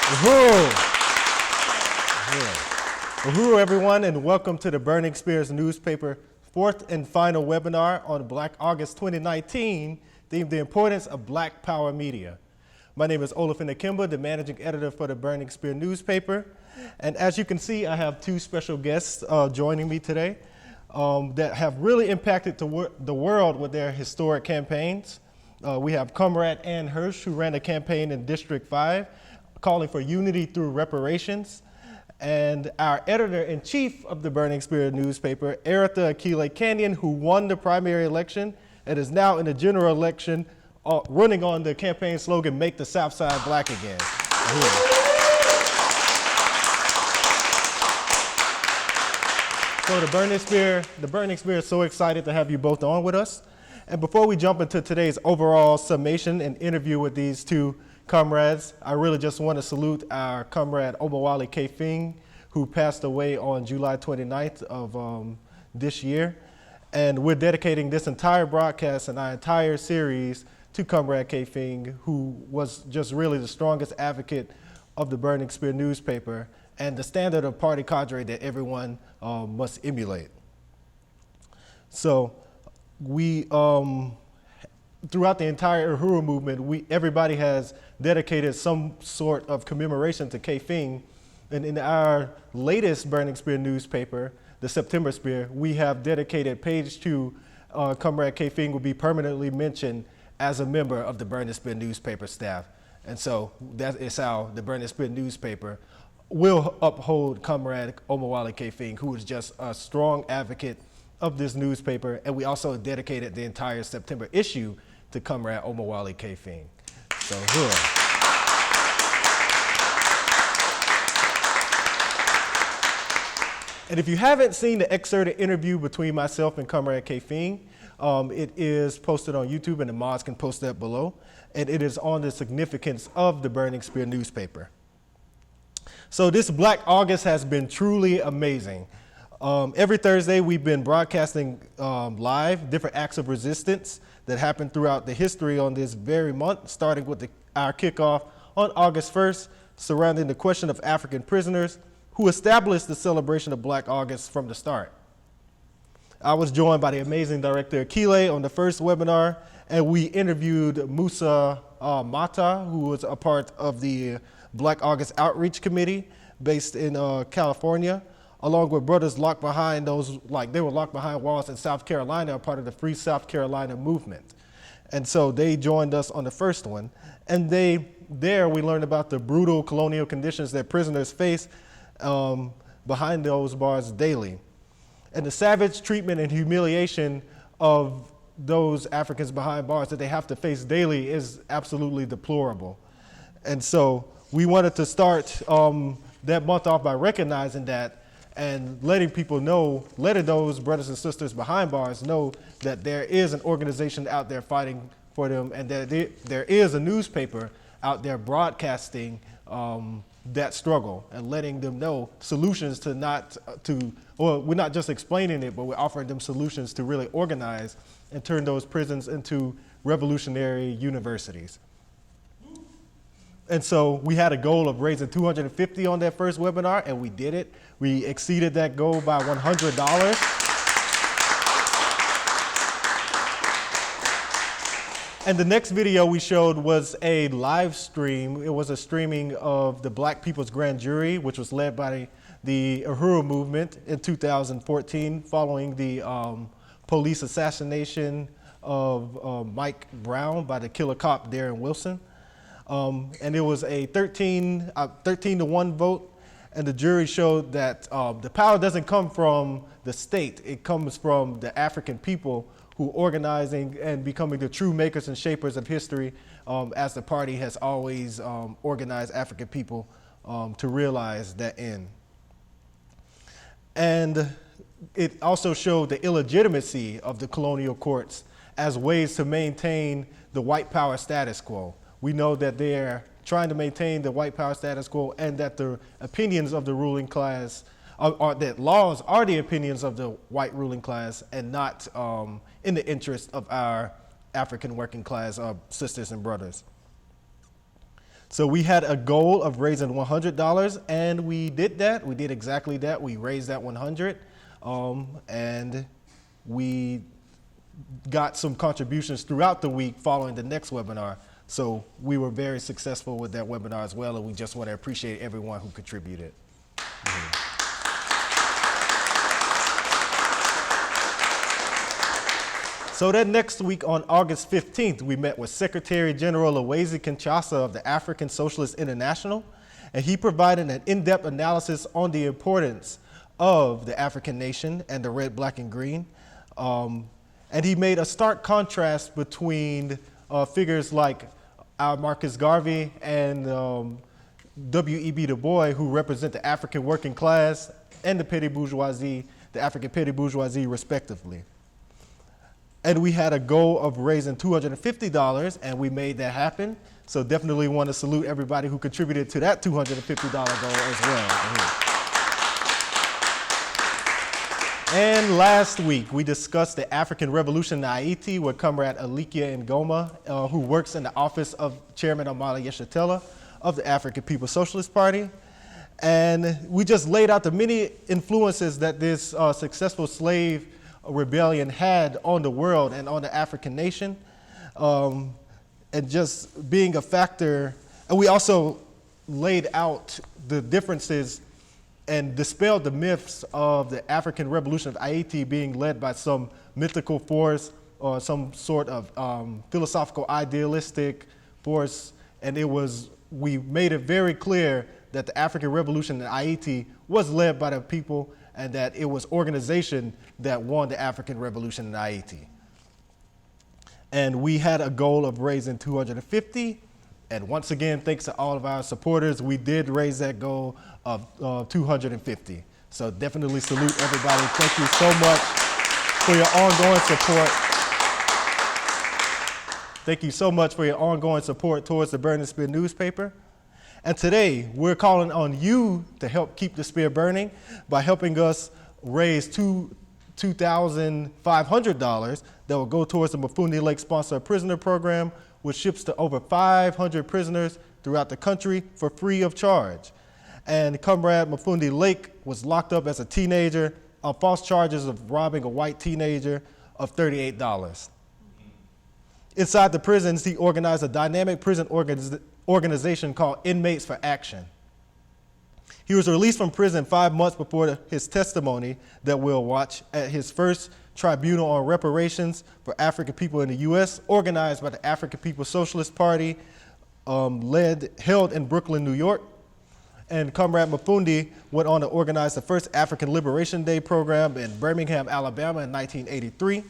Uhuru. Uhuru, everyone, and welcome to the Burning Spears newspaper fourth and final webinar on Black August 2019, themed The Importance of Black Power Media. My name is Olafin Akimba, the managing editor for the Burning Spear newspaper. And as you can see, I have two special guests joining me today that have really impacted the world with their historic campaigns. We have Comrade Anne Hirsch, who ran a campaign in District 5, calling for unity through reparations. And our editor-in-chief of the Burning Spear newspaper, Eritha Akilé Cainion, who won the primary election and is now in the general election running on the campaign slogan, "Make the South Side Black Again." So the Burning Spear is so excited to have you both on with us. And before we jump into today's overall summation and interview with these two comrades, I really just want to salute our comrade Omowale K-Fing, who passed away on July 29th of this year. And we're dedicating this entire broadcast and our entire series to Comrade K-Fing, who was just really the strongest advocate of the Burning Spear newspaper and the standard of party cadre that everyone must emulate. So we, throughout the entire Uhuru movement, everybody has dedicated some sort of commemoration to K-Fing. And in our latest Burning Spear newspaper, the September Spear, we have dedicated page 2, Comrade K-Fing will be permanently mentioned as a member of the Burning Spear newspaper staff. And so that is how the Burning Spear newspaper will uphold Comrade Omowale K-Fing, who is just a strong advocate of this newspaper. And we also dedicated the entire September issue to Comrade Omowale K-Fing. So, And if you haven't seen the excerpted interview between myself and Comrade K-Fing, it is posted on YouTube, and the mods can post that below. And it is on the significance of the Burning Spear newspaper. So this Black August has been truly amazing. Every Thursday, we've been broadcasting live different acts of resistance that happened throughout the history on this very month, starting with our kickoff on August 1st, surrounding the question of African prisoners, who established the celebration of Black August from the start. I was joined by the amazing director Akilé on the first webinar, and we interviewed Musa Mata, who was a part of the Black August Outreach Committee based in California, along with brothers locked behind they were locked behind walls in South Carolina, a part of the Free South Carolina movement. And so they joined us on the first one. And there we learned about the brutal colonial conditions that prisoners face behind those bars daily. And the savage treatment and humiliation of those Africans behind bars that they have to face daily is absolutely deplorable. And so we wanted to start that month off by recognizing that and letting people know, letting those brothers and sisters behind bars know that there is an organization out there fighting for them, and that there is a newspaper out there broadcasting that struggle and letting them know solutions we're not just explaining it, but we're offering them solutions to really organize and turn those prisons into revolutionary universities. And so we had a goal of raising $250 on that first webinar, and we did it. We exceeded that goal by $100. And the next video we showed was a live stream. It was a streaming of the Black People's Grand Jury, which was led by the Uhuru movement in 2014, following the police assassination of Mike Brown by the killer cop Darren Wilson. And it was a 13-1 vote, and the jury showed that the power doesn't come from the state, it comes from the African people who organizing and becoming the true makers and shapers of history, as the party has always organized African people to realize that end. And it also showed the illegitimacy of the colonial courts as ways to maintain the white power status quo. We know that they're trying to maintain the white power status quo, and that the opinions of the ruling class, or that laws are the opinions of the white ruling class and not in the interest of our African working class sisters and brothers. So we had a goal of raising $100, and we did that. We did exactly that. We raised that 100, and we got some contributions throughout the week following the next webinar. So we were very successful with that webinar as well, and we just want to appreciate everyone who contributed. So then next week on August 15th, we met with Secretary General Owezi Kinshasa of the African Socialist International, and he provided an in-depth analysis on the importance of the African nation and the red, black, and green. And he made a stark contrast between figures like Marcus Garvey and W.E.B. Du Bois, who represent the African working class and the petty bourgeoisie, the African petty bourgeoisie, respectively. And we had a goal of raising $250, and we made that happen. So definitely want to salute everybody who contributed to that $250 goal as well. And last week, we discussed the African Revolution in Haiti with Comrade Akilé Ngoma, who works in the office of Chairman Amala Yeshatela of the African People's Socialist Party. And we just laid out the many influences that this successful slave rebellion had on the world and on the African nation, and just being a factor. And we also laid out the differences and dispelled the myths of the African Revolution of Haiti being led by some mythical force or some sort of philosophical idealistic force. And we made it very clear that the African Revolution in Haiti was led by the people, and that it was organization that won the African Revolution in Haiti. And we had a goal of raising 250. And once again, thanks to all of our supporters, we did raise that goal of 250. So definitely salute everybody. Thank you so much for your ongoing support. Thank you so much for your ongoing support towards the Burn and Spear newspaper. And today, we're calling on you to help keep the spear burning by helping us raise $2,500 that will go towards the Mafundi Lake Sponsored Prisoner Program, which ships to over 500 prisoners throughout the country for free of charge. And Comrade Mafundi Lake was locked up as a teenager on false charges of robbing a white teenager of $38. Inside the prisons, he organized a dynamic prison organization called Inmates for Action. He was released from prison 5 months before his testimony that we'll watch at his first tribunal on reparations for African people in the U.S., organized by the African People's Socialist Party, held in Brooklyn, New York. And Comrade Mafundi went on to organize the first African Liberation Day program in Birmingham, Alabama in 1983.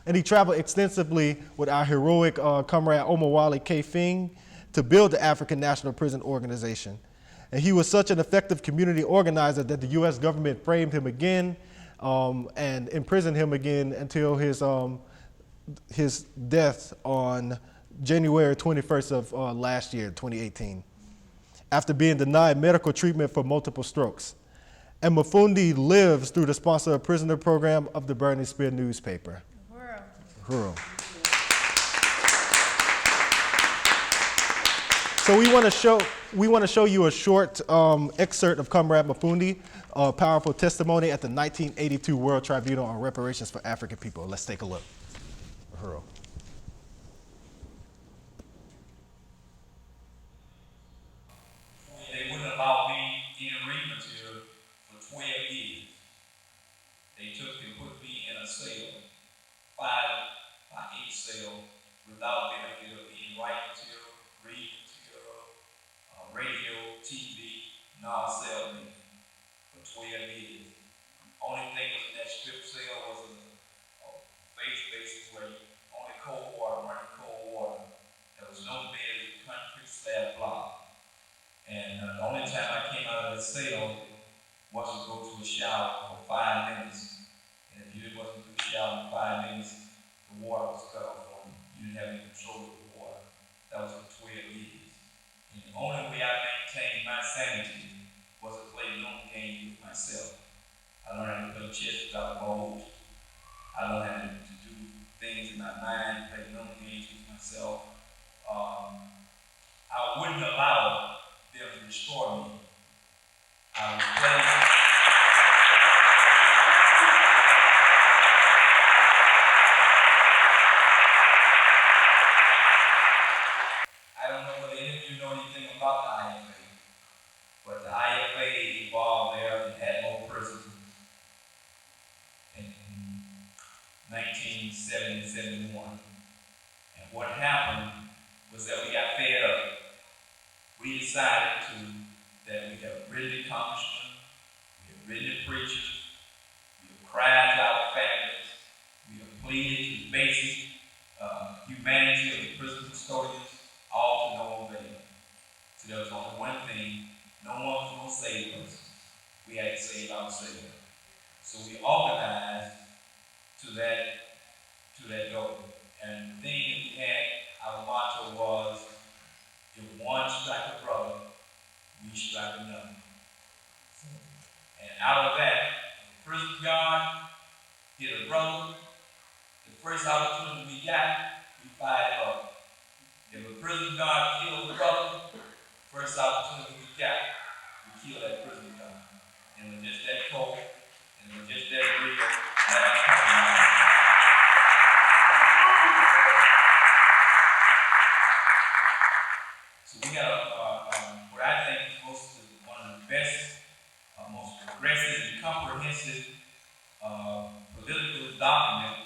And he traveled extensively with our heroic Comrade Omowale K. Fing to build the African National Prison Organization. And he was such an effective community organizer that the U.S. government framed him again and imprisoned him again until his death on January 21st of last year, 2018, after being denied medical treatment for multiple strokes. And Mafundi lives through the Sponsored Prisoner Program of the Burn and Spear newspaper. Uhuru. So we want to show you a short excerpt of Comrade Mafundi, powerful testimony at the 1982 World Tribunal on Reparations for African People. Let's take a look. Uhuru. They wouldn't allow me in reading material for 12 years. They took and put me in a cell, 5 by 8 cell, without benefit of any writing material, reading material, radio, TV, non-cell me for 12 years. Only thing was in that strip cell was a base basis where you only cold water, running cold water. There was no bed, it was concrete slab block. And the only time I came out of that cell was to go to a shower for 5 minutes. And if you wasn't to the shower in 5 minutes, the water was cut off on you. You didn't have any control of the water. That was for 12 years. And the only way I maintained my sanity was to play long games with myself. I learned how to play chess without gold. I learned how to do things in my mind, play long games with myself. I I wouldn't allow them to destroy me. I was playing. I don't know whether any of you know anything about the IFA, but the IFA evolved there and had more prisons in 1970 and 71. And what happened was that we got fed up. We decided that we have written the congressmen, we have written the preachers, we have cried to our families, we have pleaded to basic humanity of the prison custodians, all to no avail. So there was only one thing: no one was going to save us. We had to save ourselves. So we organized to that goal. And the thing that we had, our motto was, if one strike a brother, we strike another. And out of that, the prison guard hit a brother. The first opportunity we got, we fired up. If a prison guard killed a brother, first opportunity we got, we killed that prison guard. And it was just that cold, and it was just that real, that I'm talking about. So we got what I think is one of the best, most progressive and comprehensive political document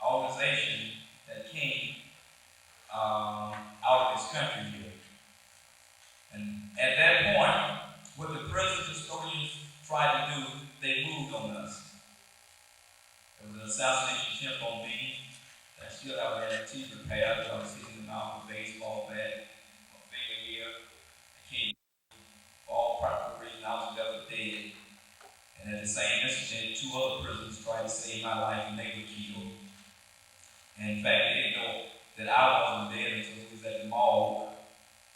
organization that came out of this country here. And at that point, what the prison custodians tried to do, they moved on us. There was an assassination attempt on me. I still have a teeth repaired. I was hitting them out with a baseball bat, my finger here. I can't, for all practical reasons, I was left dead. And at the same incident, 2 other prisoners tried to save my life and they were killed. And in fact, they didn't know that I wasn't dead until he was at the morgue.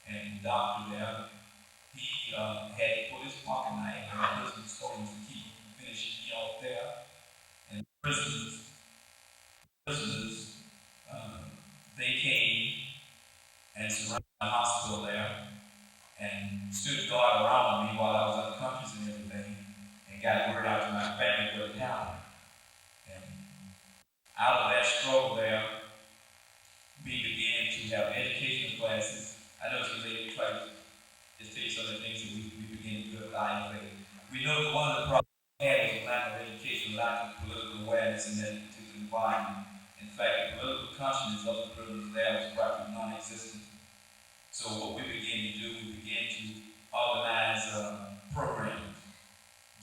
And the doctor there, he had to put his pocket knife in the prison custodians to keep him from finishing me off there. And prisoners, they came and surrounded the hospital there and stood guard around me while I was unconscious and everything, and got word out to my family what had happened. And out of that struggle there, we began to have educational classes. I know it's related to try to just tell you some of the things that we began to do at the IFA. We know that one of the problems we had was a lack of education, lack of political awareness in that particular environment. In fact, the political consciousness of the prisoners there was practically non-existent. So what we began to do, we began to organize programs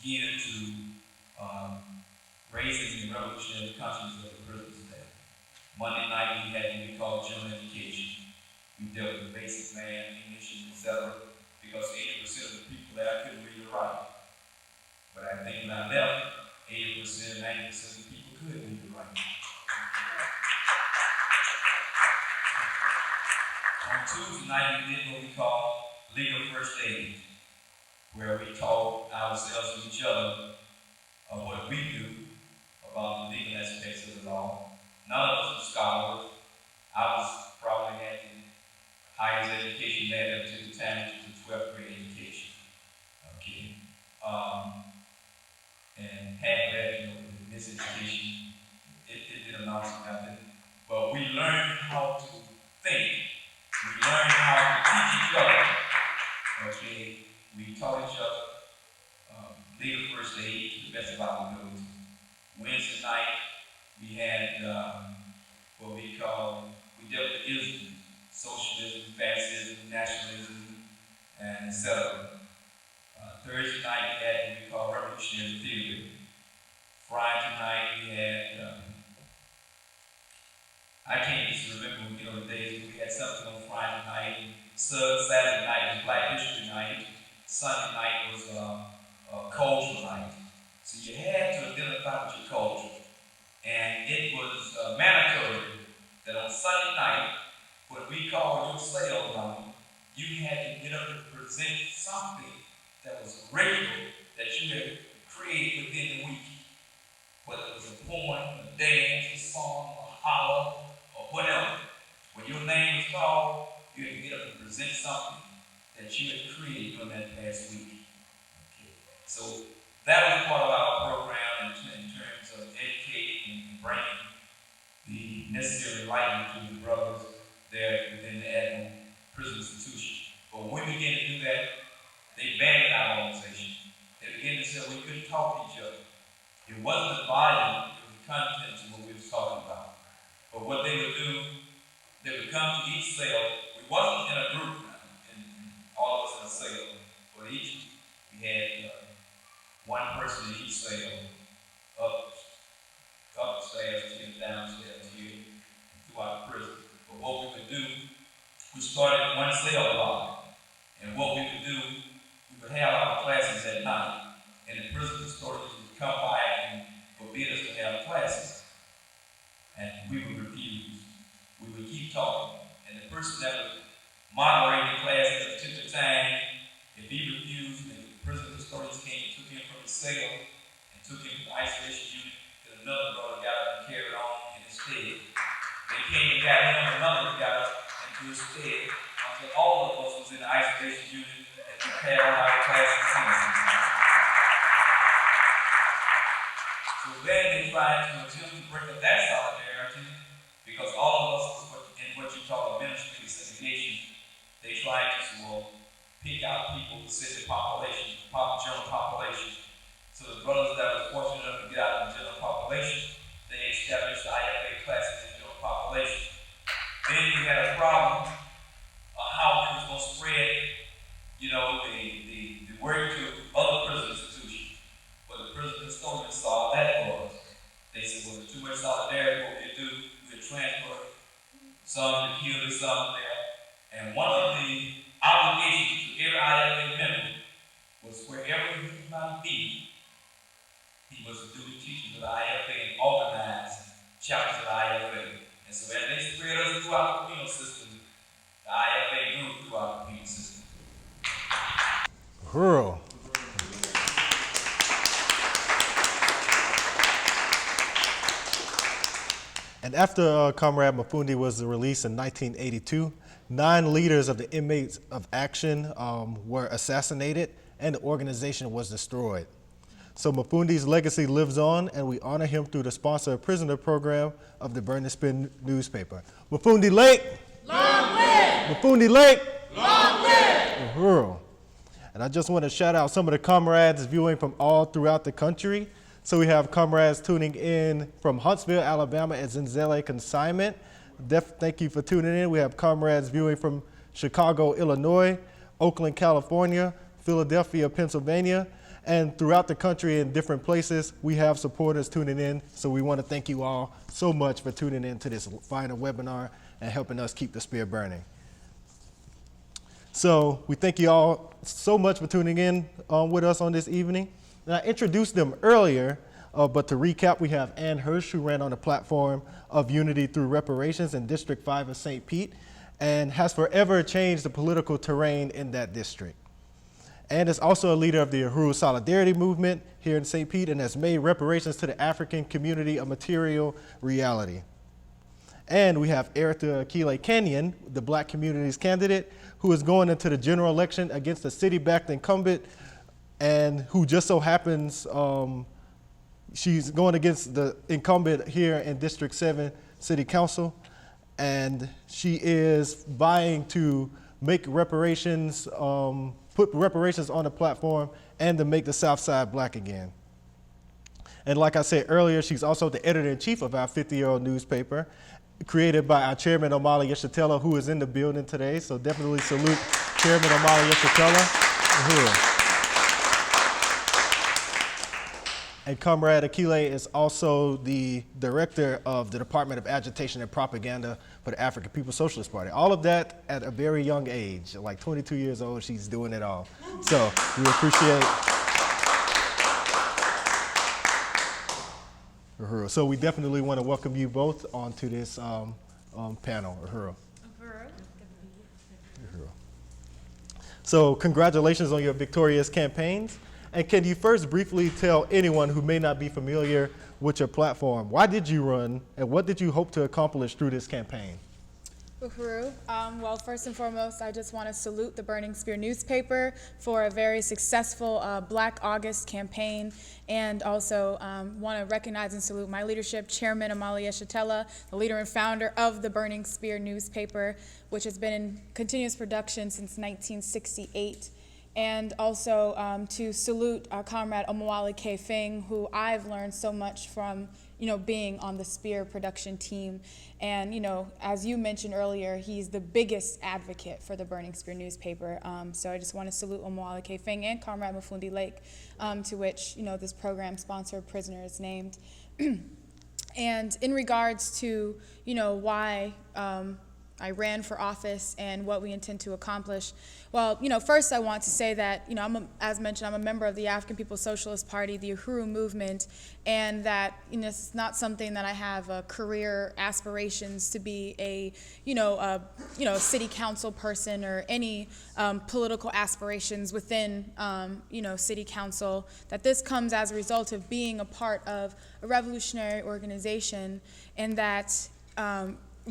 geared to raising the revolutionary consciousness of the prisoners there. Monday night we had what we called general education. We dealt with basic math, English, etc. Because 80% of the people there couldn't read or write. But I think when I left, 80%, 90% of the people could read or write. On Tuesday night, we did what we call legal first aid, where we taught ourselves and each other what we do about the legal aspects of the law. None of us were scholars. I was probably at the highest education there up to the time, which was the 12th grade education. Okay. And half of that, with miseducation, it didn't amount to nothing. But we learned how to think. We learned how to teach each other. Okay. We taught each other legal first aid to the best of our ability. Wednesday night, we had what we dealt with isms: socialism, fascism, nationalism, and etc. Thursday night, we had what we call revolutionary theory. Friday night, we had, I can't just remember, the days, but we had something on Friday night. Saturday night was Black History Night. Sunday night was culture night. So you had to identify with your culture. And it was mandatory that on Sunday night, when we called your cell phone, you had to get up and present something that was original that you had created within the week. Whether it was a poem, a dance, a song, a holler, or whatever. When your name was called, You had to get up and present something that you had created during that past week. Okay. So that was part of our program in terms of educating and bringing the necessary enlightenment to the brothers there within the Admiral Prison Institution. But when we began to do that, they banned our organization. They began to say we couldn't talk to each other. It wasn't the volume, it was the content of what we were talking about. But what they would do, they would come to each cell. We wasn't in a group now, and all of us in a cell. But each, we had one person in each cell, up the stairs, downstairs, here, throughout the prison. But what we would do, we started one cell block. And what we would do, we would have our classes at night. And the prison custodians would come by and forbid us to have classes. And we would refuse. We would keep talking. And the person that was moderating the class at a particular time, if he refused, and the prison custodians came and took him from his cell and took him to the isolation unit, then another brother got up and carried on in his stead. They came and got him, another got up and to his stead, until all of us was in the isolation unit and we had on our classes. So then they tried to attempt to break up that solidarity, because all of us was in what you call administrative segregation. They tried to pick out people to sit in population, general population. So the brothers that were fortunate enough to get out of the general population, they established the IFA classes in general population. Then we had a problem of how we was going to spread, the word to other prison institutions. But the prison custodians solved that for us. They said, well, there's too much solidarity. What we do, we transfer some to Keely, some there. And one of the obligations to every IFA member was wherever he might be, he was to do the teachings of the IFA and organize chapters of the IFA. And so as they spread us throughout the penal system, the IFA grew throughout the penal system. Girl. And after Comrade Mafundi was released in 1982, 9 leaders of the Inmates of Action were assassinated and the organization was destroyed. So Mafundi's legacy lives on, and we honor him through the Sponsor a Prisoner program of the Burn and Spin newspaper. Mafundi Lake! Long live! Mafundi Lake! Long live! Uhuru. And I just want to shout out some of the comrades viewing from all throughout the country. So we have comrades tuning in from Huntsville, Alabama at Zenzele Consignment. Thank you for tuning in. We have comrades viewing from Chicago, Illinois, Oakland, California, Philadelphia, Pennsylvania, and throughout the country in different places. We have supporters tuning in. So we want to thank you all so much for tuning in to this final webinar and helping us keep the spear burning. So we thank you all so much for tuning in with us on this evening. And I introduced them earlier, but to recap, we have Anne Hirsch, who ran on the platform of Unity Through Reparations in District 5 of St. Pete, and has forever changed the political terrain in that district. Anne is also a leader of the Uhuru Solidarity Movement here in St. Pete and has made reparations to the African community a material reality. And we have Eritha Akilé Cainion, the Black community's candidate, who is going into the general election against a city-backed incumbent, and who just so happens she's going against the incumbent here in District 7 City Council, and she is vying to make reparations, put reparations on the platform, and to make the South Side black again. And like I said earlier, she's also the editor-in-chief of our 50-year-old newspaper, created by our chairman, Omali Yeshitela, who is in the building today. So definitely salute Chairman Omali Yeshitela. And Comrade Akilé is also the director of the Department of Agitation and Propaganda for the African People's Socialist Party. All of that at a very young age, like 22 years old, she's doing it all. So we appreciate Uhuru. So we definitely want to welcome you both onto this panel, Uhuru. So congratulations on your victorious campaigns. And can you first briefly tell anyone who may not be familiar with your platform, why did you run and what did you hope to accomplish through this campaign? Uhuru. Well, first and foremost, I just want to salute the Burning Spear newspaper for a very successful Black August campaign, and also want to recognize and salute my leadership, Chairman Amalia Shatella, the leader and founder of the Burning Spear newspaper, which has been in continuous production since 1968. And also to salute our comrade Omowale K. Fing, who I've learned so much from, being on the Spear production team. And, as you mentioned earlier, he's the biggest advocate for the Burning Spear newspaper. So I just want to salute Omowale K. Fing and comrade Mafundi Lake, to which, this program sponsored prisoner is named. And in regards to, why I ran for office and what we intend to accomplish. Well, first I want to say that, as mentioned, I'm a member of the African People's Socialist Party, the Uhuru movement, and that, it's not something that I have career aspirations to be a city council person or any political aspirations within, city council, that this comes as a result of being a part of a revolutionary organization, and that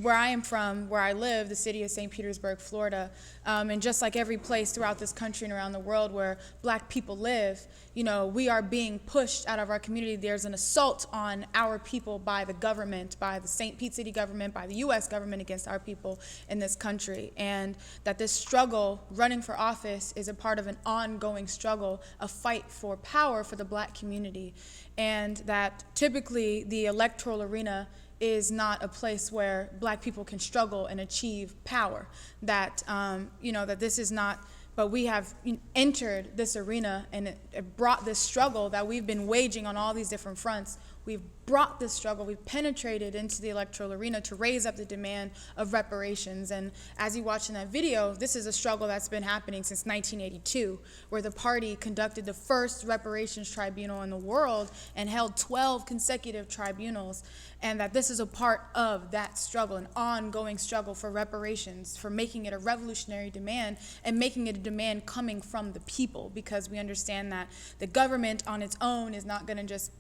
where I am from, where I live, the city of St. Petersburg, Florida, and just like every place throughout this country and around the world where Black people live, we are being pushed out of our community. There's an assault on our people by the government, by the St. Pete City government, by the U.S. government against our people in this country, and that this struggle, running for office, is a part of an ongoing struggle, a fight for power for the Black community, and that typically the electoral arena is not a place where Black people can struggle and achieve power. That, that this is not, but we have entered this arena, and it brought this struggle that we've been waging on all these different fronts. We've brought this struggle, we've penetrated into the electoral arena to raise up the demand of reparations. And as you watch in that video, this is a struggle that's been happening since 1982, where the party conducted the first reparations tribunal in the world and held 12 consecutive tribunals, and that this is a part of that struggle, an ongoing struggle for reparations, for making it a revolutionary demand and making it a demand coming from the people, because we understand that the government on its own is not going to just,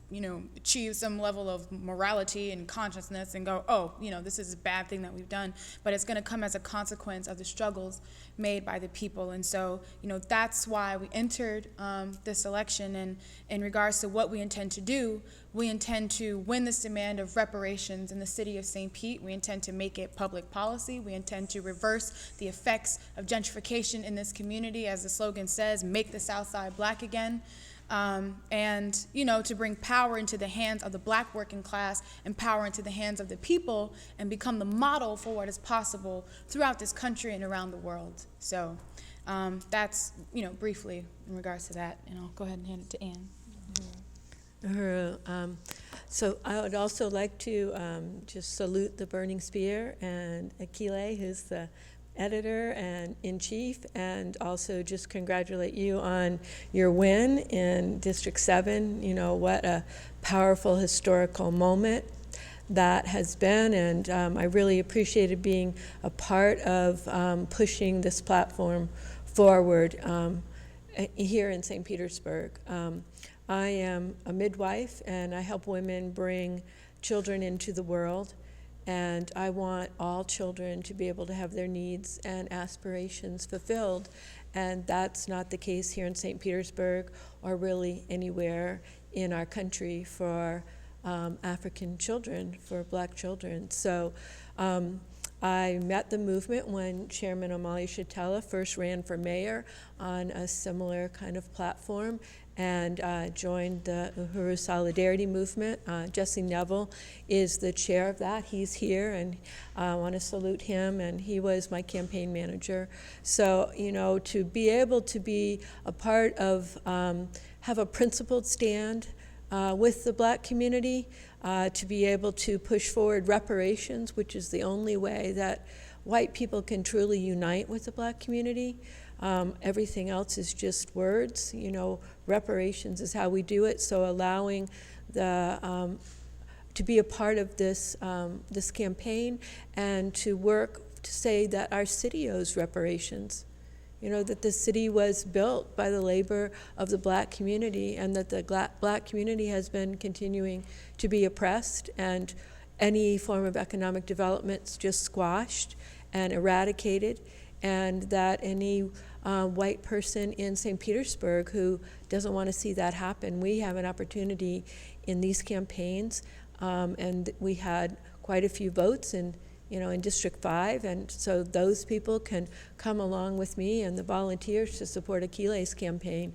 achieve some level of morality and consciousness and go, oh, this is a bad thing that we've done, but it's going to come as a consequence of the struggles made by the people. And so, that's why we entered this election. And in regards to what we intend to do, we intend to win this demand of reparations in the city of St. Pete. We intend to make it public policy. We intend to reverse the effects of gentrification in this community, as the slogan says, make the South Side Black again. And, to bring power into the hands of the Black working class and power into the hands of the people, and become the model for what is possible throughout this country and around the world. So that's, briefly in regards to that, and I'll go ahead and hand it to Anne. So I would also like to just salute the Burning Spear and Akilé, who's the editor and in chief, and also just congratulate you on your win in District 7. What a powerful historical moment that has been, and I really appreciated being a part of pushing this platform forward here in St. Petersburg. I am a midwife, and I help women bring children into the world. And I want all children to be able to have their needs and aspirations fulfilled. And that's not the case here in St. Petersburg or really anywhere in our country for African children, for Black children. So I met the movement when Chairman Amalia Shatella first ran for mayor on a similar kind of platform, and joined the Uhuru Solidarity Movement. Jesse Neville is the chair of that. He's here, and I want to salute him, and he was my campaign manager. So, to be able to be a part of, have a principled stand with the Black community, to be able to push forward reparations, which is the only way that white people can truly unite with the Black community. Everything else is just words. Reparations is how we do it. So allowing the to be a part of this this campaign, and to work to say that our city owes reparations. That the city was built by the labor of the Black community, and that the Black community has been continuing to be oppressed, and any form of economic development's just squashed. and eradicated, and that any white person in St. Petersburg who doesn't want to see that happen, we have an opportunity in these campaigns, and we had quite a few votes in District 5, and so those people can come along with me and the volunteers to support Akilé's campaign,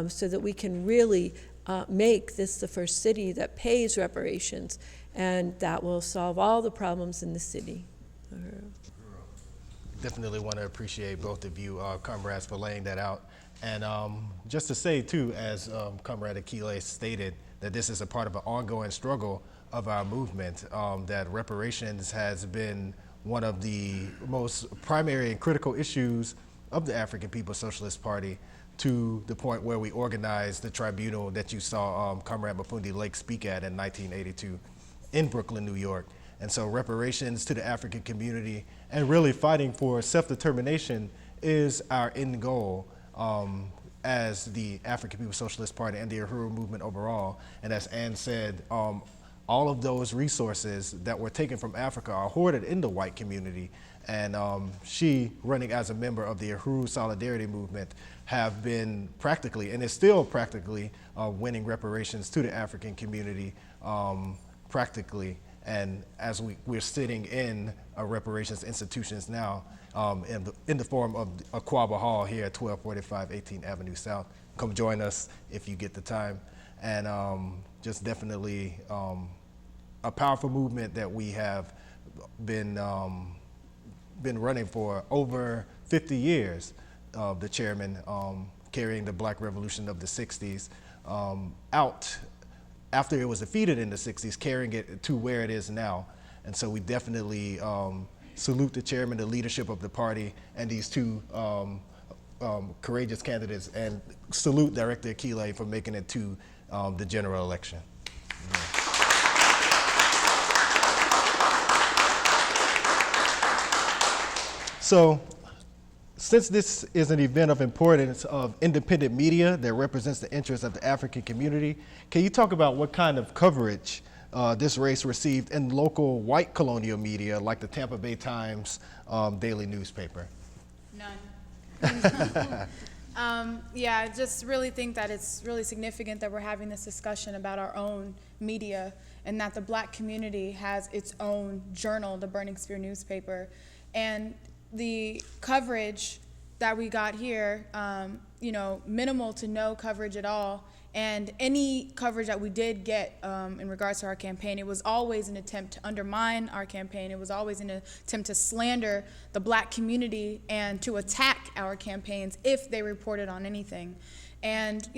so that we can really make this the first city that pays reparations, and that will solve all the problems in the city. Definitely want to appreciate both of you, comrades, for laying that out. And just to say, too, as Comrade Akilé stated, that this is a part of an ongoing struggle of our movement, that reparations has been one of the most primary and critical issues of the African People's Socialist Party, to the point where we organized the tribunal that you saw Comrade Mafundi Lake speak at in 1982 in Brooklyn, New York. And so reparations to the African community and really fighting for self-determination is our end goal as the African People's Socialist Party and the Uhuru movement overall. And as Anne said, all of those resources that were taken from Africa are hoarded in the white community. And she, running as a member of the Uhuru Solidarity Movement, have been practically, and is still practically, winning reparations to the African community practically. And as we're sitting in reparations institutions now, in the form of Aquaba Hall here at 1245 18th Avenue South. Come join us if you get the time. And just definitely a powerful movement that we have been running for over 50 years. The chairman carrying the Black Revolution of the 60s out after it was defeated in the 60s, carrying it to where it is now. And so we definitely salute the chairman, the leadership of the party, and these two courageous candidates, and salute Director Akilé for making it to the general election. Yeah. So, since this is an event of importance of independent media that represents the interests of the African community, can you talk about what kind of coverage this race received in local white colonial media like the Tampa Bay Times daily newspaper? None. Yeah, I just really think that it's really significant that we're having this discussion about our own media, and that the Black community has its own journal, the Burning Spear newspaper. And the coverage that we got here, minimal to no coverage at all. And any coverage that we did get in regards to our campaign, it was always an attempt to undermine our campaign. It was always an attempt to slander the Black community and to attack our campaigns if they reported on anything. And,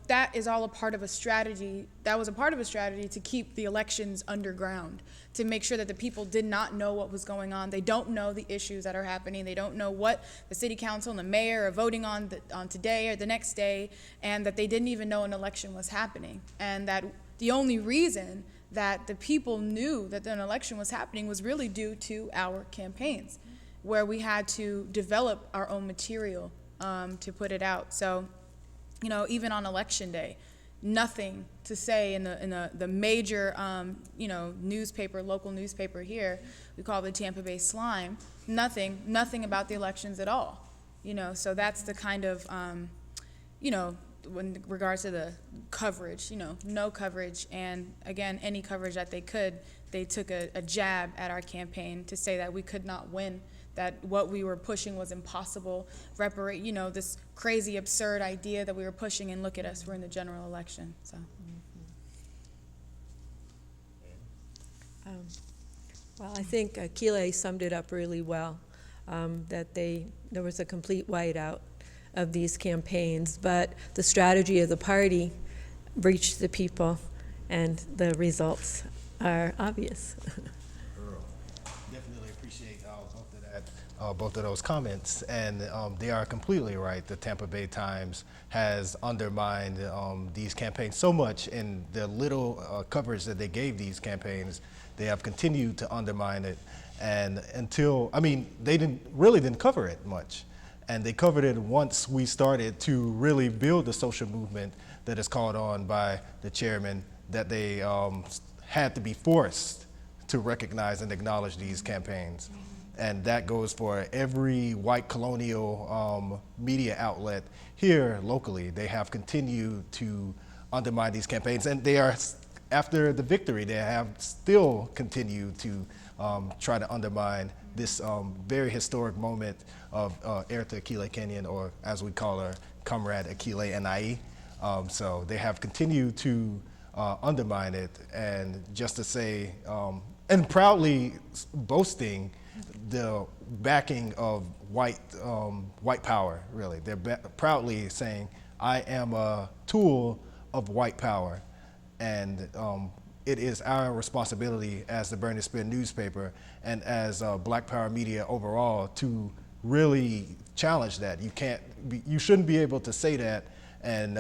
that is all a part of a strategy. That was a part of a strategy to keep the elections underground, to make sure that the people did not know what was going on. They don't know the issues that are happening. They don't know what the city council and the mayor are voting on today or the next day, and that they didn't even know an election was happening. And that the only reason that the people knew that an election was happening was really due to our campaigns, where we had to develop our own material to put it out. So, even on election day, nothing to say in the major, newspaper, local newspaper here, we call the Tampa Bay Slime, nothing about the elections at all. So that's the kind of, in regards to the coverage, no coverage. And again, any coverage that they could, they took a jab at our campaign to say that we could not win, that what we were pushing was impossible, this crazy, absurd idea that we were pushing, and look at us, we're in the general election, so. Well, I think Akilé summed it up really well, that there was a complete whiteout of these campaigns, but the strategy of the party reached the people, and the results are obvious. Definitely appreciate both of those comments, and they are completely right. The Tampa Bay Times has undermined these campaigns so much, in the little coverage that they gave these campaigns, they have continued to undermine it, and they didn't cover it much, and they covered it once we started to really build the social movement that is called on by the chairman, that they had to be forced to recognize and acknowledge these campaigns. And that goes for every white colonial media outlet here locally. They have continued to undermine these campaigns, and they are, after the victory, they have still continued to try to undermine this very historic moment of Eritha Akilé Cainion, or as we call her, Comrade Akilé and Anne. So they have continued to undermine it, and just to say, and proudly boasting the backing of white power, really. They're proudly saying, I am a tool of white power. And it is our responsibility as the Burning Spear newspaper and as Black Power media overall to really challenge that. You shouldn't be able to say that and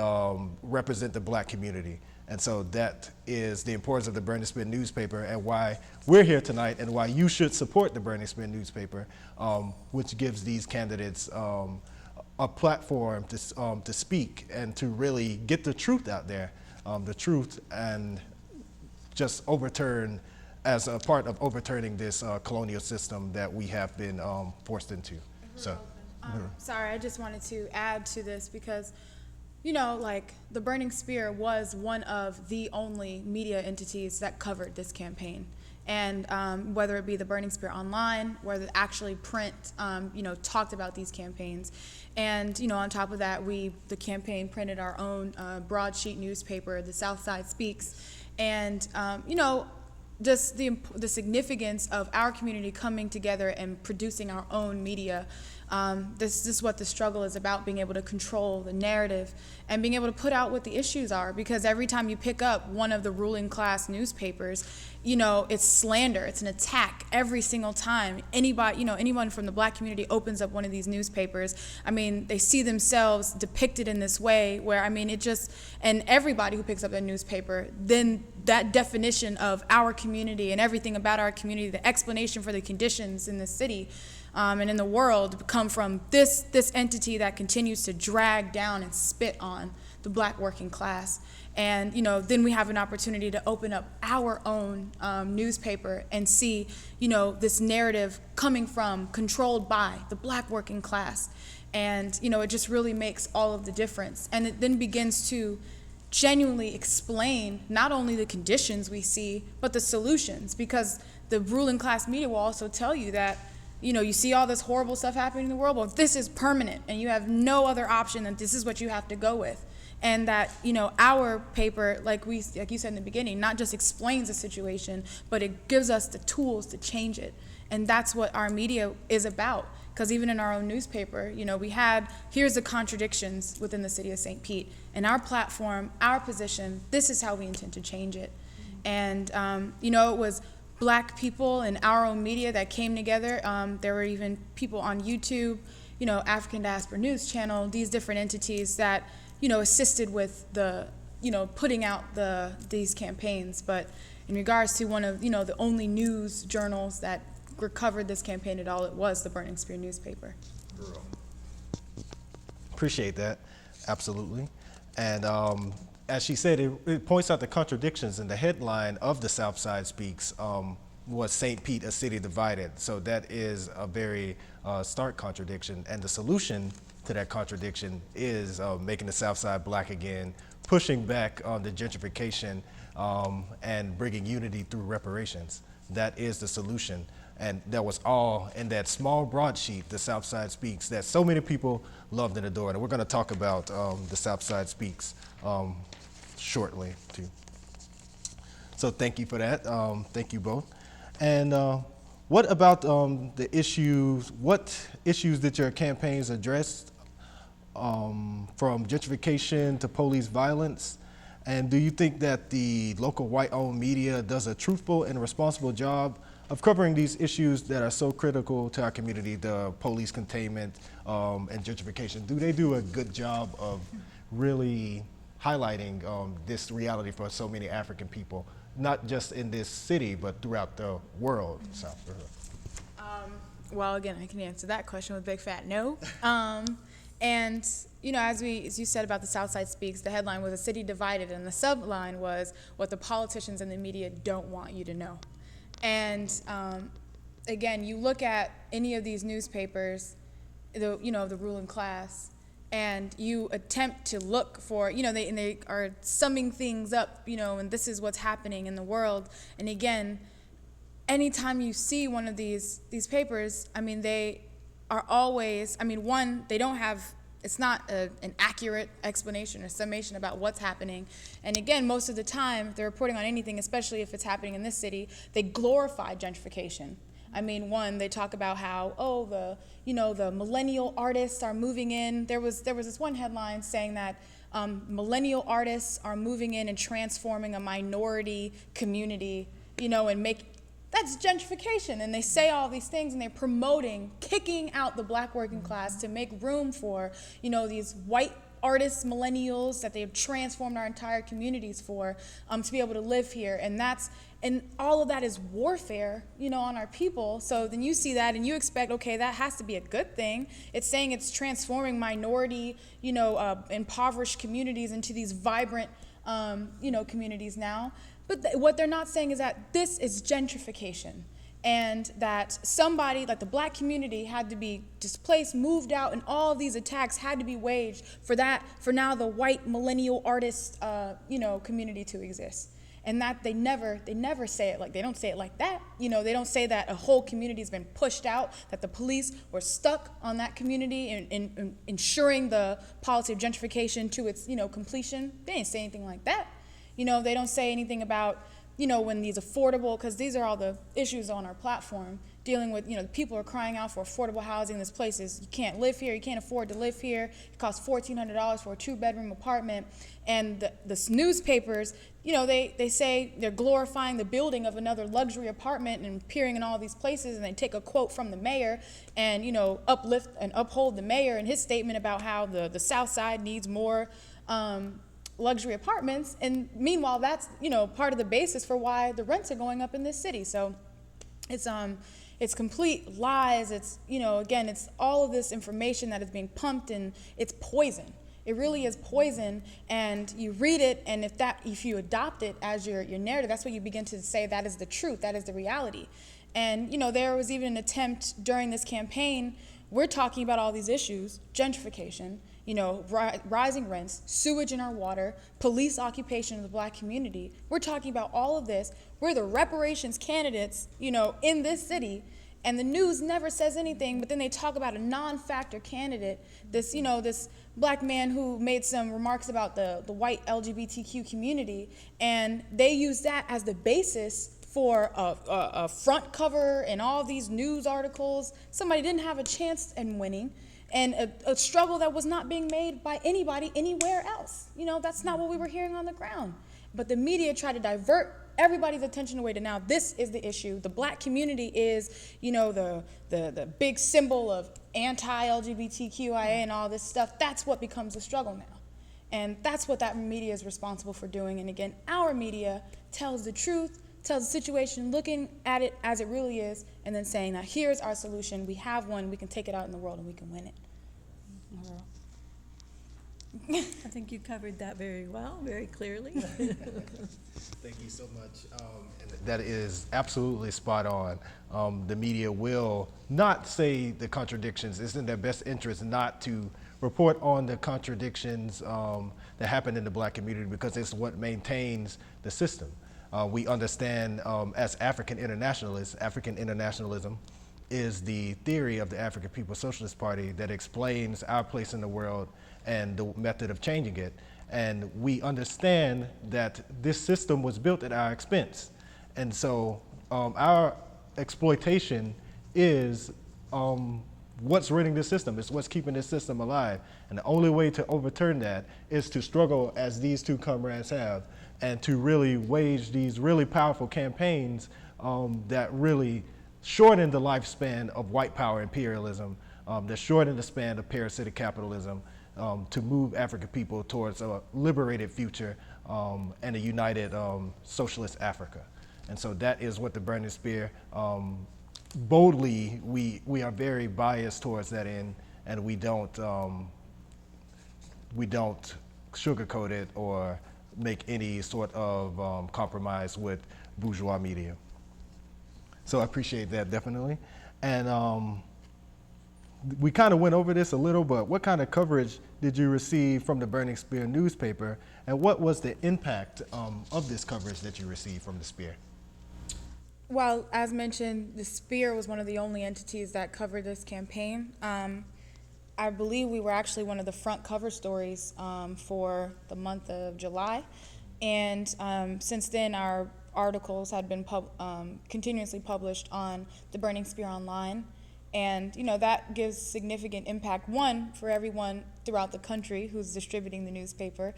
represent the Black community. And so that is the importance of the Burning Spear newspaper and why we're here tonight and why you should support the Burning Spear newspaper, which gives these candidates a platform to speak and to really get the truth out there, the truth, and just overturn, as a part of overturning this colonial system that we have been forced into. So, Sorry, I just wanted to add to this because, you know, like the Burning Spear was one of the only media entities that covered this campaign. And whether it be the Burning Spear online, whether actually print, talked about these campaigns. And, on top of that, the campaign printed our own broadsheet newspaper, the Southside Speaks. And, just the significance of our community coming together and producing our own media. This is what the struggle is about, being able to control the narrative and being able to put out what the issues are, because every time you pick up one of the ruling class newspapers, it's slander, it's an attack every single time. Anybody, anyone from the Black community opens up one of these newspapers, they see themselves depicted in this way where, and everybody who picks up that newspaper, then that definition of our community and everything about our community, the explanation for the conditions in the city and in the world come from this entity that continues to drag down and spit on the Black working class. And then we have an opportunity to open up our own newspaper and see this narrative coming from, controlled by the Black working class. And it just really makes all of the difference. And it then begins to genuinely explain not only the conditions we see, but the solutions, because the ruling class media will also tell you that you see all this horrible stuff happening in the world, well, this is permanent and you have no other option, and this is what you have to go with. And that, our paper, like you said in the beginning, not just explains the situation, but it gives us the tools to change it. And that's what our media is about. Because even in our own newspaper, here's the contradictions within the city of St. Pete. And our platform, our position, this is how we intend to change it. And, it was Black people in our own media that came together. There were even people on YouTube, African Diaspora News Channel, these different entities that, assisted with the, putting out these campaigns. But in regards to one of, the only news journals that covered this campaign at all, it was the Burning Spear newspaper. Appreciate that, absolutely. And as she said, it points out the contradictions, and the headline of the Southside Speaks was St. Pete, a city divided. So that is a very stark contradiction, and the solution to that contradiction is making the Southside Black again, pushing back on the gentrification and bringing unity through reparations. That is the solution. And that was all in that small broadsheet, the Southside Speaks, that so many people loved and adored. And we're going to talk about the Southside Speaks shortly, too. So thank you for that. Thank you both. And what about the issues? What issues did your campaigns address, from gentrification to police violence? And do you think that the local white-owned media does a truthful and responsible job of covering these issues that are so critical to our community, the police containment and gentrification? Do they do a good job of really highlighting this reality for so many African people, not just in this city, but throughout the world? So, Well, again, I can answer that question with a big fat no. And as you said about the Southside Speaks, the headline was "A City Divided," and the subline was "What the politicians and the media don't want you to know." And again, you look at any of these newspapers, the ruling class, and you attempt to look for, they are summing things up, and this is what's happening in the world. And again, anytime you see one of these papers, they are always, one, they don't have, it's not an accurate explanation or summation about what's happening. And again, most of the time, if they're reporting on anything, especially if it's happening in this city, they glorify gentrification. One, they talk about how, the millennial artists are moving in. There was this one headline saying that millennial artists are moving in and transforming a minority community, that's gentrification. And they say all these things, and they're promoting kicking out the black working class to make room for, these white artists, millennials that they've transformed our entire communities for, to be able to live here. And all of that is warfare, on our people. So then you see that and you expect, okay, that has to be a good thing. It's saying it's transforming minority, impoverished communities into these vibrant, communities now. But what they're not saying is that this is gentrification, and that somebody, like the black community, had to be displaced, moved out, and all of these attacks had to be waged for now the white millennial artist, community to exist. And that they never say it like, they don't say it like that. They don't say that a whole community has been pushed out, that the police were stuck on that community in ensuring the policy of gentrification to its, completion. They didn't say anything like that. They don't say anything about, when these affordable, because these are all the issues on our platform, dealing with, people are crying out for affordable housing. This place is, you can't live here, you can't afford to live here. It costs $1,400 for a 2-bedroom apartment. And the newspapers, they say they're glorifying the building of another luxury apartment and appearing in all these places, and they take a quote from the mayor and, uplift and uphold the mayor and his statement about how the South Side needs more luxury apartments. And meanwhile, that's, part of the basis for why the rents are going up in this city. So it's complete lies. It's, again, it's all of this information that is being pumped, and it's poison. It really is poison. And you read it, and if you adopt it as your narrative, that's what you begin to say, that is the truth, that is the reality. And, there was even an attempt during this campaign, we're talking about all these issues, gentrification, rising rents, sewage in our water, police occupation of the black community. We're talking about all of this. We're the reparations candidates, in this city, and the news never says anything, but then they talk about a non-factor candidate, this black man who made some remarks about the white LGBTQ community, and they use that as the basis for a front cover and all these news articles. Somebody didn't have a chance in winning, and a struggle that was not being made by anybody anywhere else. That's not what we were hearing on the ground. But the media tried to divert everybody's attention away to now this is the issue. The black community is, the big symbol of anti-LGBTQIA and all this stuff. That's what becomes the struggle now. And that's what that media is responsible for doing. And again, our media tells the truth, tells the situation, looking at it as it really is, and then saying, now here's our solution. We have one. We can take it out in the world, and we can win it. I think you covered that very well, very clearly. Thank you so much. And that is absolutely spot on. The media will not say the contradictions. It's in their best interest not to report on the contradictions that happen in the black community, because it's what maintains the system. We understand as African internationalists, African internationalism is the theory of the African People's Socialist Party that explains our place in the world and the method of changing it. And we understand that this system was built at our expense. And so our exploitation is what's running this system. It's what's keeping this system alive. And the only way to overturn that is to struggle as these two comrades have, and to really wage these really powerful campaigns that really shorten the lifespan of white power imperialism, that shorten the span of parasitic capitalism, to move African people towards a liberated future and a united socialist Africa. And so that is what the Burning Spear, boldly, we are very biased towards that end, and we don't sugarcoat it or make any sort of compromise with bourgeois media. So I appreciate that definitely. And we kind of went over this a little, but what kind of coverage did you receive from the Burning Spear newspaper, and what was the impact of this coverage that you received from the Spear? Well, as mentioned, the Spear was one of the only entities that covered this campaign. I believe we were actually one of the front cover stories for the month of July. And since then, our articles had been continuously published on the Burning Spear Online. And, you know, that gives significant impact, one, for everyone throughout the country who's distributing the newspaper,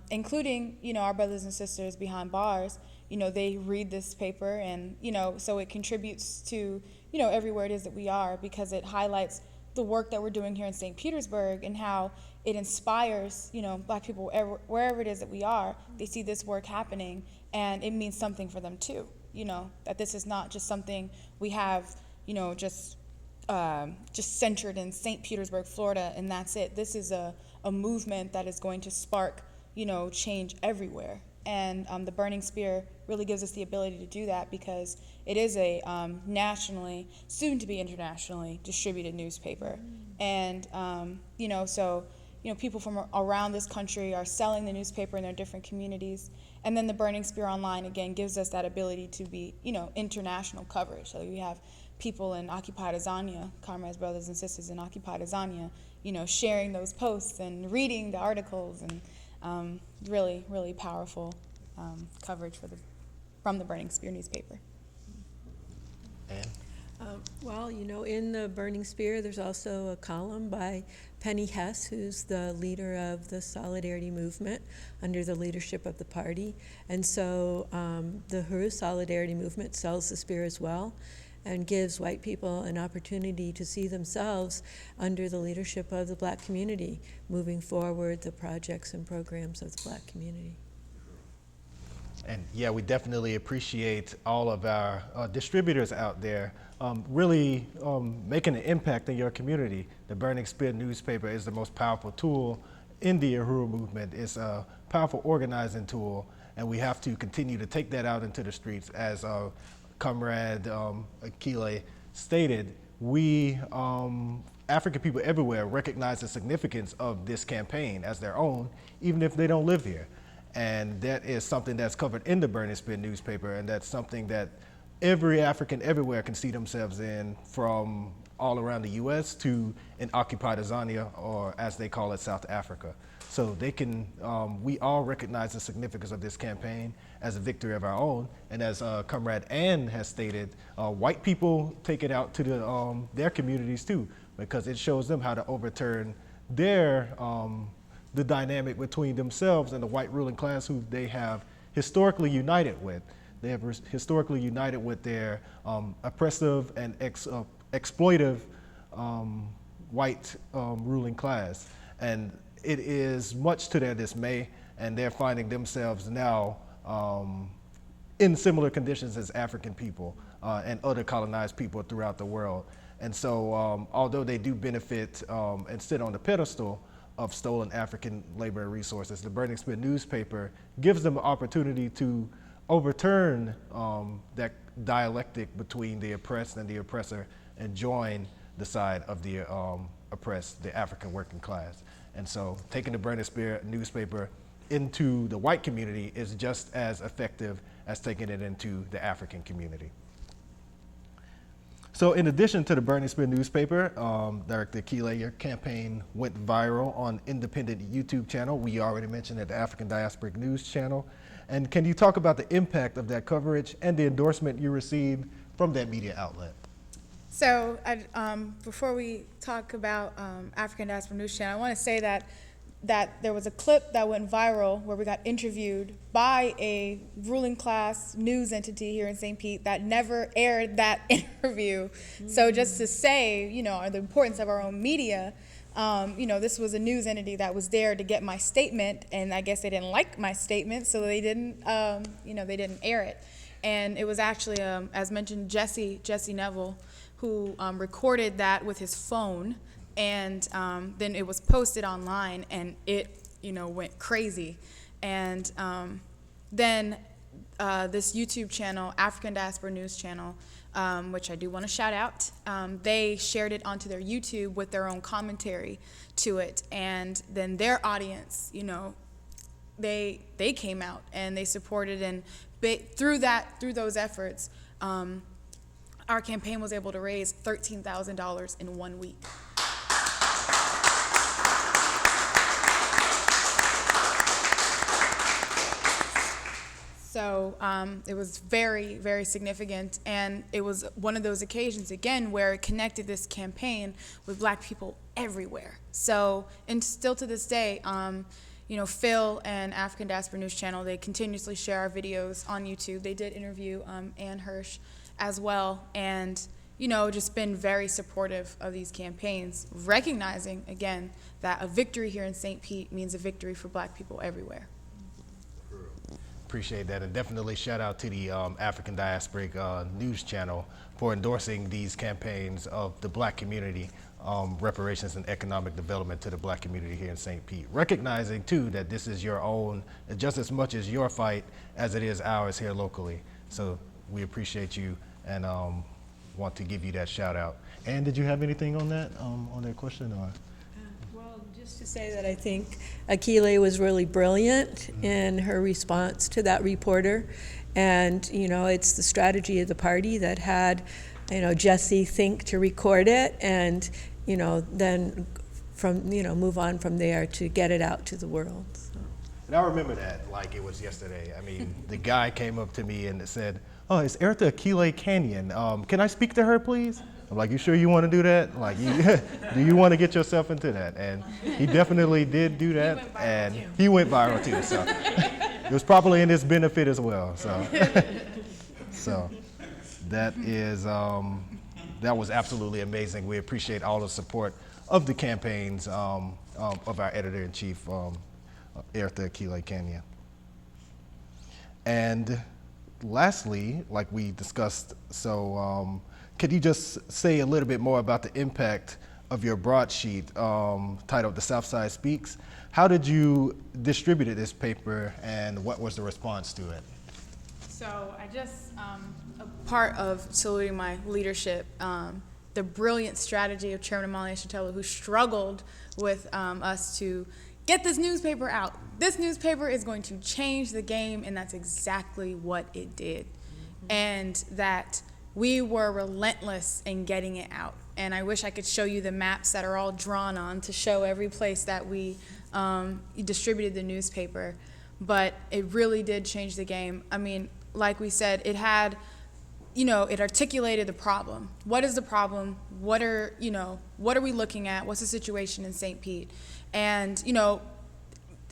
including, you know, our brothers and sisters behind bars. You know, they read this paper, and, you know, so it contributes to, you know, everywhere it is that we are, because it highlights the work that we're doing here in St. Petersburg and how it inspires, you know, Black people wherever it is that we are. They see this work happening, and it means something for them too, you know, that this is not just something we have, you know, just centered in St. Petersburg, Florida, and that's it. This is a movement that is going to spark, you know, change everywhere. And the Burning Spear really gives us the ability to do that, because it is a nationally, soon to be internationally distributed newspaper. And, you know, so, you know, people from around this country are selling the newspaper in their different communities. And then the Burning Spear Online, again, gives us that ability to be, you know, international coverage. So we have people in occupied Azania, comrades, brothers and sisters in occupied Azania, you know, sharing those posts and reading the articles, and really, really powerful coverage from the Burning Spear newspaper. And Well, you know, in the Burning Spear, there's also a column by Penny Hess, who's the leader of the Solidarity Movement under the leadership of the party. And so the Huru Solidarity Movement sells the Spear as well, and gives white people an opportunity to see themselves under the leadership of the Black community, moving forward the projects and programs of the Black community. And yeah, we definitely appreciate all of our distributors out there really making an impact in your community. The Burning Spear newspaper is the most powerful tool in the Uhuru movement. It's a powerful organizing tool, and we have to continue to take that out into the streets. As Comrade Akilé stated, we African people everywhere recognize the significance of this campaign as their own, even if they don't live here. And that is something that's covered in the Burning Spear newspaper, and that's something that every African everywhere can see themselves in, from all around the U.S. to in occupied Azania, or as they call it, South Africa. So they can, we all recognize the significance of this campaign as a victory of our own. And as Comrade Anne has stated, white people take it out to their communities too, because it shows them how to overturn their the dynamic between themselves and the white ruling class, who they have historically united with. They have historically united with their oppressive and exploitive white ruling class. And it is much to their dismay, and they're finding themselves now in similar conditions as African people and other colonized people throughout the world. And so although they do benefit and sit on the pedestal of stolen African labor and resources, the Burning Spear newspaper gives them an opportunity to overturn that dialectic between the oppressed and the oppressor, and join the side of the oppressed, the African working class. And so taking the Burning Spear newspaper into the white community is just as effective as taking it into the African community. So in addition to the Burning Spear newspaper, Director Akilé, your campaign went viral on independent YouTube channel. We already mentioned at the African Diasporic News channel. And can you talk about the impact of that coverage and the endorsement you received from that media outlet? So before we talk about African Diaspora News Channel, I want to say that there was a clip that went viral where we got interviewed by a ruling class news entity here in St. Pete that never aired that interview. So just to say, you know, the importance of our own media, you know, this was a news entity that was there to get my statement, and I guess they didn't like my statement, so they didn't, you know, they didn't air it. And it was actually, as mentioned, Jesse Neville, who recorded that with his phone, and then it was posted online, and it, you know, went crazy. And then this YouTube channel, African Diaspora News Channel, which I do want to shout out. They shared it onto their YouTube with their own commentary to it, and then their audience, you know, they came out and they supported, and through those efforts, our campaign was able to raise $13,000 in 1 week. So it was very, very significant, and it was one of those occasions, again, where it connected this campaign with Black people everywhere. So, and still to this day, you know, Phil and African Diaspora News Channel, they continuously share our videos on YouTube. They did interview Anne Hirsch as well, and, you know, just been very supportive of these campaigns, recognizing, again, that a victory here in St. Pete means a victory for Black people everywhere. Appreciate that, and definitely shout out to the African Diasporic News Channel for endorsing these campaigns of the Black community, reparations and economic development to the Black community here in St. Pete. Recognizing too that this is your own, just as much as your fight as it is ours here locally. So we appreciate you and want to give you that shout out. And did you have anything on that question? Or? Well, just to say that I think Akilé was really brilliant in her response to that reporter. And, you know, it's the strategy of the party that had, you know, Jesse think to record it and, you know, then move on from there to get it out to the world. So. And I remember that like it was yesterday. I mean, the guy came up to me and said, "Oh, it's Eritha Akilé Cainion. Can I speak to her, please?" I'm like, "You sure you want to do that? Like, do you want to get yourself into that?" And he definitely did do that, and he went viral too. So it was probably in his benefit as well. So, so that is that was absolutely amazing. We appreciate all the support of the campaigns of our editor-in-chief, Eritha Akilé Cainion. And lastly, like we discussed, so could you just say a little bit more about the impact of your broadsheet titled "The South Side Speaks"? How did you distribute this paper, and what was the response to it? So I just, a part of saluting my leadership, the brilliant strategy of Chairman Amalia Shatella, who struggled with us to get this newspaper out. This newspaper is going to change the game, and that's exactly what it did. And that we were relentless in getting it out. And I wish I could show you the maps that are all drawn on to show every place that we distributed the newspaper. But it really did change the game. I mean, like we said, it had, you know, it articulated the problem. What is the problem? What are we looking at? What's the situation in St. Pete? And, you know,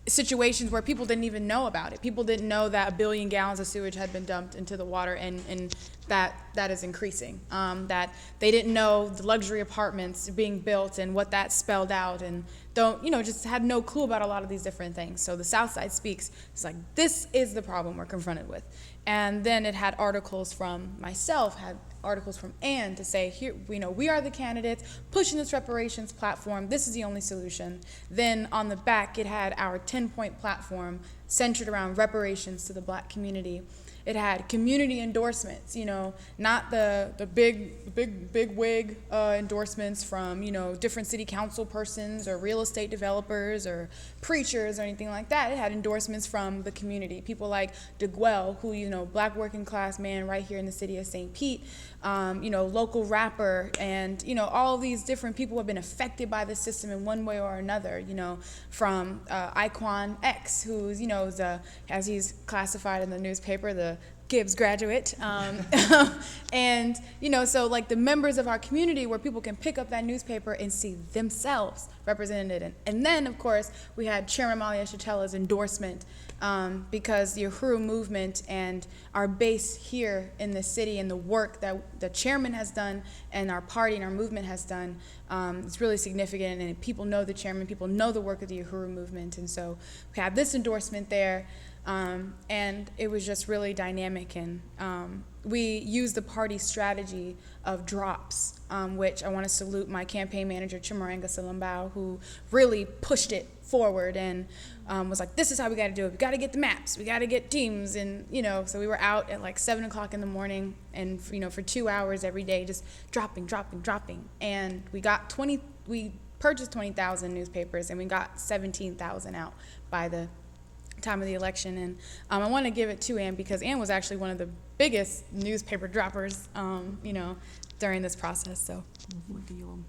situations where people didn't even know about it. People didn't know that 1 billion gallons of sewage had been dumped into the water, and that is increasing. That they didn't know the luxury apartments being built and what that spelled out, and just had no clue about a lot of these different things. So the South Side Speaks. It's like, this is the problem we're confronted with. And then it had articles from myself, had articles from Anne to say, here, we are the candidates pushing this reparations platform. This is the only solution. Then on the back, it had our 10-point platform centered around reparations to the Black community. It had community endorsements, not the big wig endorsements from, different city council persons or real estate developers or preachers or anything like that. It had endorsements from the community, people like DeGuel, who, Black working class man right here in the city of St. Pete, local rapper, and, all of these different people have been affected by the system in one way or another, from Iquan X, who's, as he's classified in the newspaper, the Gibbs graduate, and so like the members of our community where people can pick up that newspaper and see themselves represented in. And then of course we had Chairman Amalia Shatella's endorsement, because the Uhuru movement and our base here in the city and the work that the chairman has done and our party and our movement has done, it's really significant, and people know the chairman, people know the work of the Uhuru movement, and so we have this endorsement there. And it was just really dynamic, and we used the party strategy of drops, which I want to salute my campaign manager, Chimaranga Salambao, who really pushed it forward and was like, this is how we got to do it. We got to get the maps. We got to get teams. And, so we were out at like 7 o'clock in the morning and, for 2 hours every day, just dropping. And we purchased 20,000 newspapers and we got 17,000 out by the time of the election. And I want to give it to Anne because Anne was actually one of the biggest newspaper droppers, during this process. So we'll give you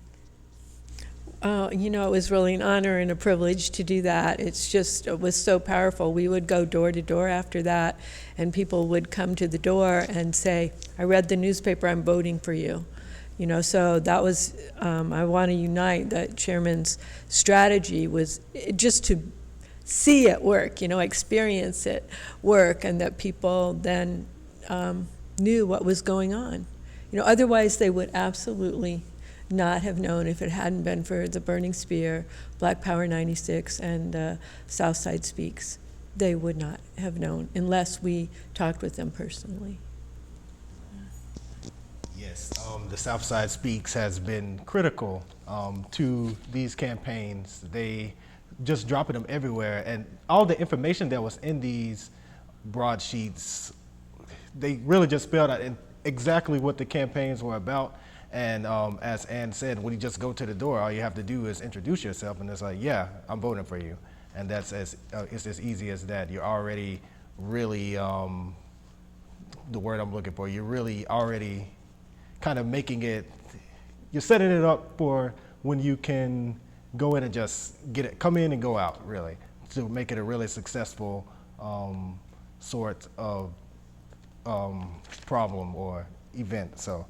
it was really an honor and a privilege to do that. It was so powerful. We would go door to door after that, and people would come to the door and say, I read the newspaper, I'm voting for you. So that was, I want to unite that chairman's strategy was just to see it work, experience it work, and that people then knew what was going on. Otherwise they would absolutely not have known if it hadn't been for the Burning Spear, Black Power 96, and Southside Speaks. They would not have known unless we talked with them personally. Yes, the Southside Speaks has been critical to these campaigns. They just dropping them everywhere, and all the information that was in these broadsheets, they really just spelled out exactly what the campaigns were about. And as Anne said, when you just go to the door, all you have to do is introduce yourself, and it's like, yeah, I'm voting for you. And that's it's as easy as that. You're already really, the word I'm looking for, you're really already kind of making it, you're setting it up for when you can go in and just come in and go out, really, to make it a really successful sort of problem or event. So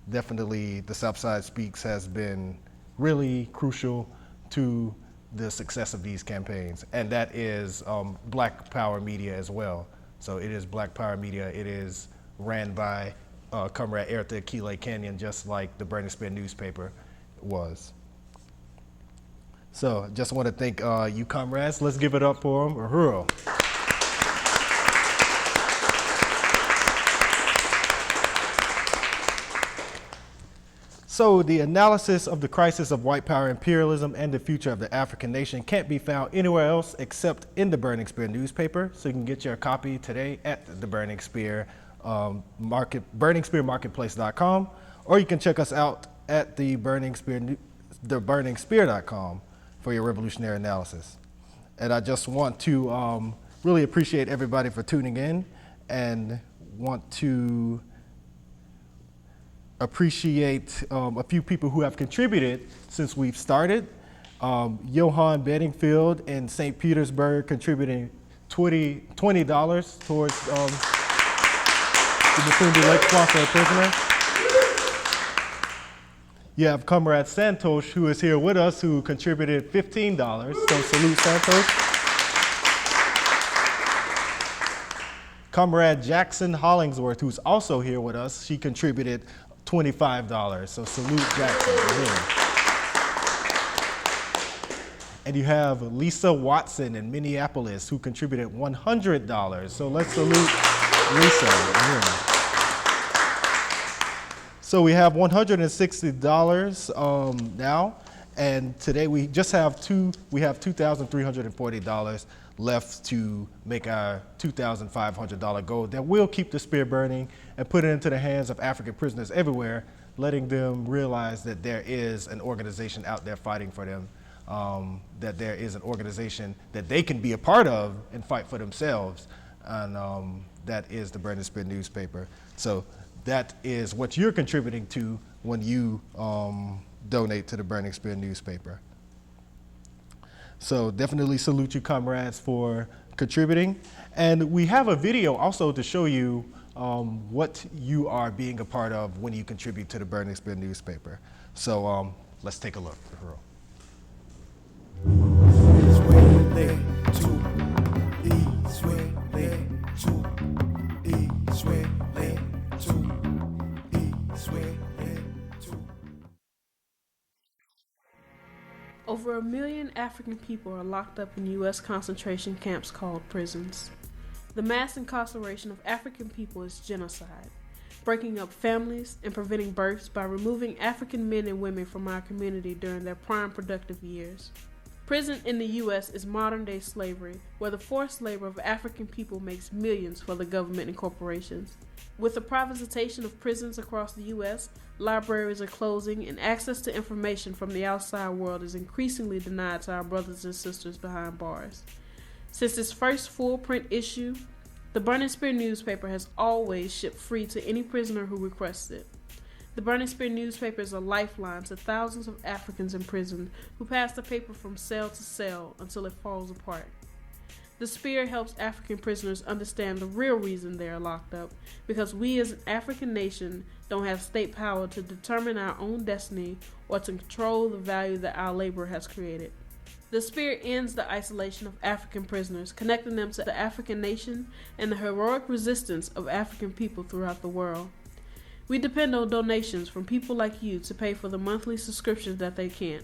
definitely the Southside Speaks has been really crucial to the success of these campaigns. And that is Black Power Media as well. So it is Black Power Media. It is ran by Comrade Eritha Akilé Cainion, just like the Burning Spear newspaper was. So just want to thank you comrades. Let's give it up for them. Uhuru. So the analysis of the crisis of white power imperialism and the future of the African nation can't be found anywhere else except in the Burning Spear newspaper. So you can get your copy today at the Burning Spear burningspearmarketplace.com, or you can check us out at theburningspear.com for your revolutionary analysis. And I just want to really appreciate everybody for tuning in, and want to appreciate a few people who have contributed since we've started. Johan Bedingfield in St. Petersburg contributing $20 towards the Mafundi Lake sponsor a prisoner. You have Comrade Santosh, who is here with us, who contributed $15. So salute Santosh. Comrade Jackson Hollingsworth, who's also here with us, she contributed $25. So salute Jackson. And you have Lisa Watson in Minneapolis, who contributed $100. So let's salute Lisa. So we have $160 now, and today we just have $2,340 left to make our $2,500 goal that will keep the spear burning and put it into the hands of African prisoners everywhere, letting them realize that there is an organization out there fighting for them, that there is an organization that they can be a part of and fight for themselves, and that is the Burning Spear newspaper. So that is what you're contributing to when you donate to the Burning Spear newspaper. So definitely salute you, comrades, for contributing. And we have a video also to show you what you are being a part of when you contribute to the Burning Spear newspaper. So let's take a look. Over 1 million African people are locked up in U.S. concentration camps called prisons. The mass incarceration of African people is genocide. breaking up families, and preventing births by removing African men and women from our community during their prime productive years. Prison in the U.S. is modern-day slavery, where the forced labor of African people makes millions for the government and corporations. With the privatization of prisons across the U.S., libraries are closing, and access to information from the outside world is increasingly denied to our brothers and sisters behind bars. Since its first full-print issue, the Burning Spear newspaper has always shipped free to any prisoner who requests it. The Burning Spear newspaper is a lifeline to thousands of Africans in prison who pass the paper from cell to cell until it falls apart. The Spear helps African prisoners understand the real reason they are locked up, because we as an African nation don't have state power to determine our own destiny or to control the value that our labor has created. The Spear ends the isolation of African prisoners, connecting them to the African nation and the heroic resistance of African people throughout the world. We depend on donations from people like you to pay for the monthly subscriptions that they can't.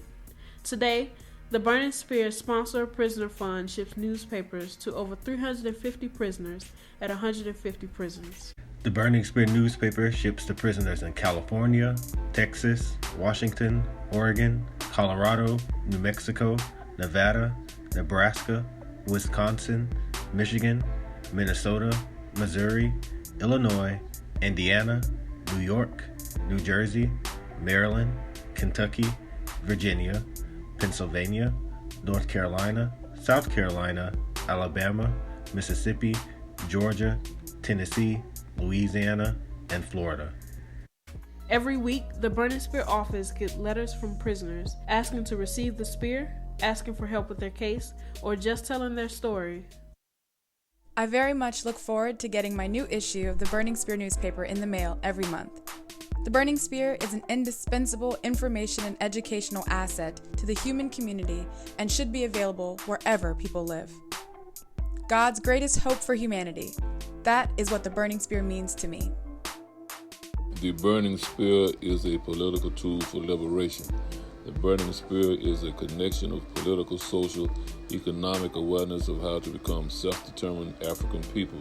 Today, the Burning Spear Sponsor a Prisoner Fund ships newspapers to over 350 prisoners at 150 prisons. The Burning Spear newspaper ships to prisoners in California, Texas, Washington, Oregon, Colorado, New Mexico, Nevada, Nebraska, Wisconsin, Michigan, Minnesota, Missouri, Illinois, Indiana, New York, New Jersey, Maryland, Kentucky, Virginia, Pennsylvania, North Carolina, South Carolina, Alabama, Mississippi, Georgia, Tennessee, Louisiana, and Florida. Every week, the Burning Spear office gets letters from prisoners asking to receive the Spear, asking for help with their case, or just telling their story. I very much look forward to getting my new issue of the Burning Spear newspaper in the mail every month. The Burning Spear is an indispensable information and educational asset to the human community and should be available wherever people live. God's greatest hope for humanity. That is what the Burning Spear means to me. The Burning Spear is a political tool for liberation. The Burning Spear is a connection of political, social, economic awareness of how to become self-determined African people.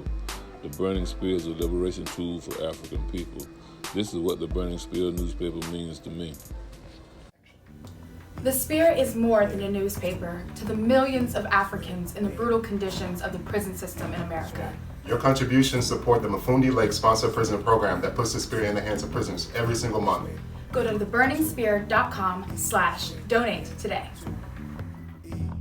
The Burning Spear is a liberation tool for African people. This is what the Burning Spear newspaper means to me. The Spear is more than a newspaper to the millions of Africans in the brutal conditions of the prison system in America. Your contributions support the Mafundi Lake Sponsored Prisoner Program that puts the Spear in the hands of prisoners every single month. Go to theburningspear.com/donate today.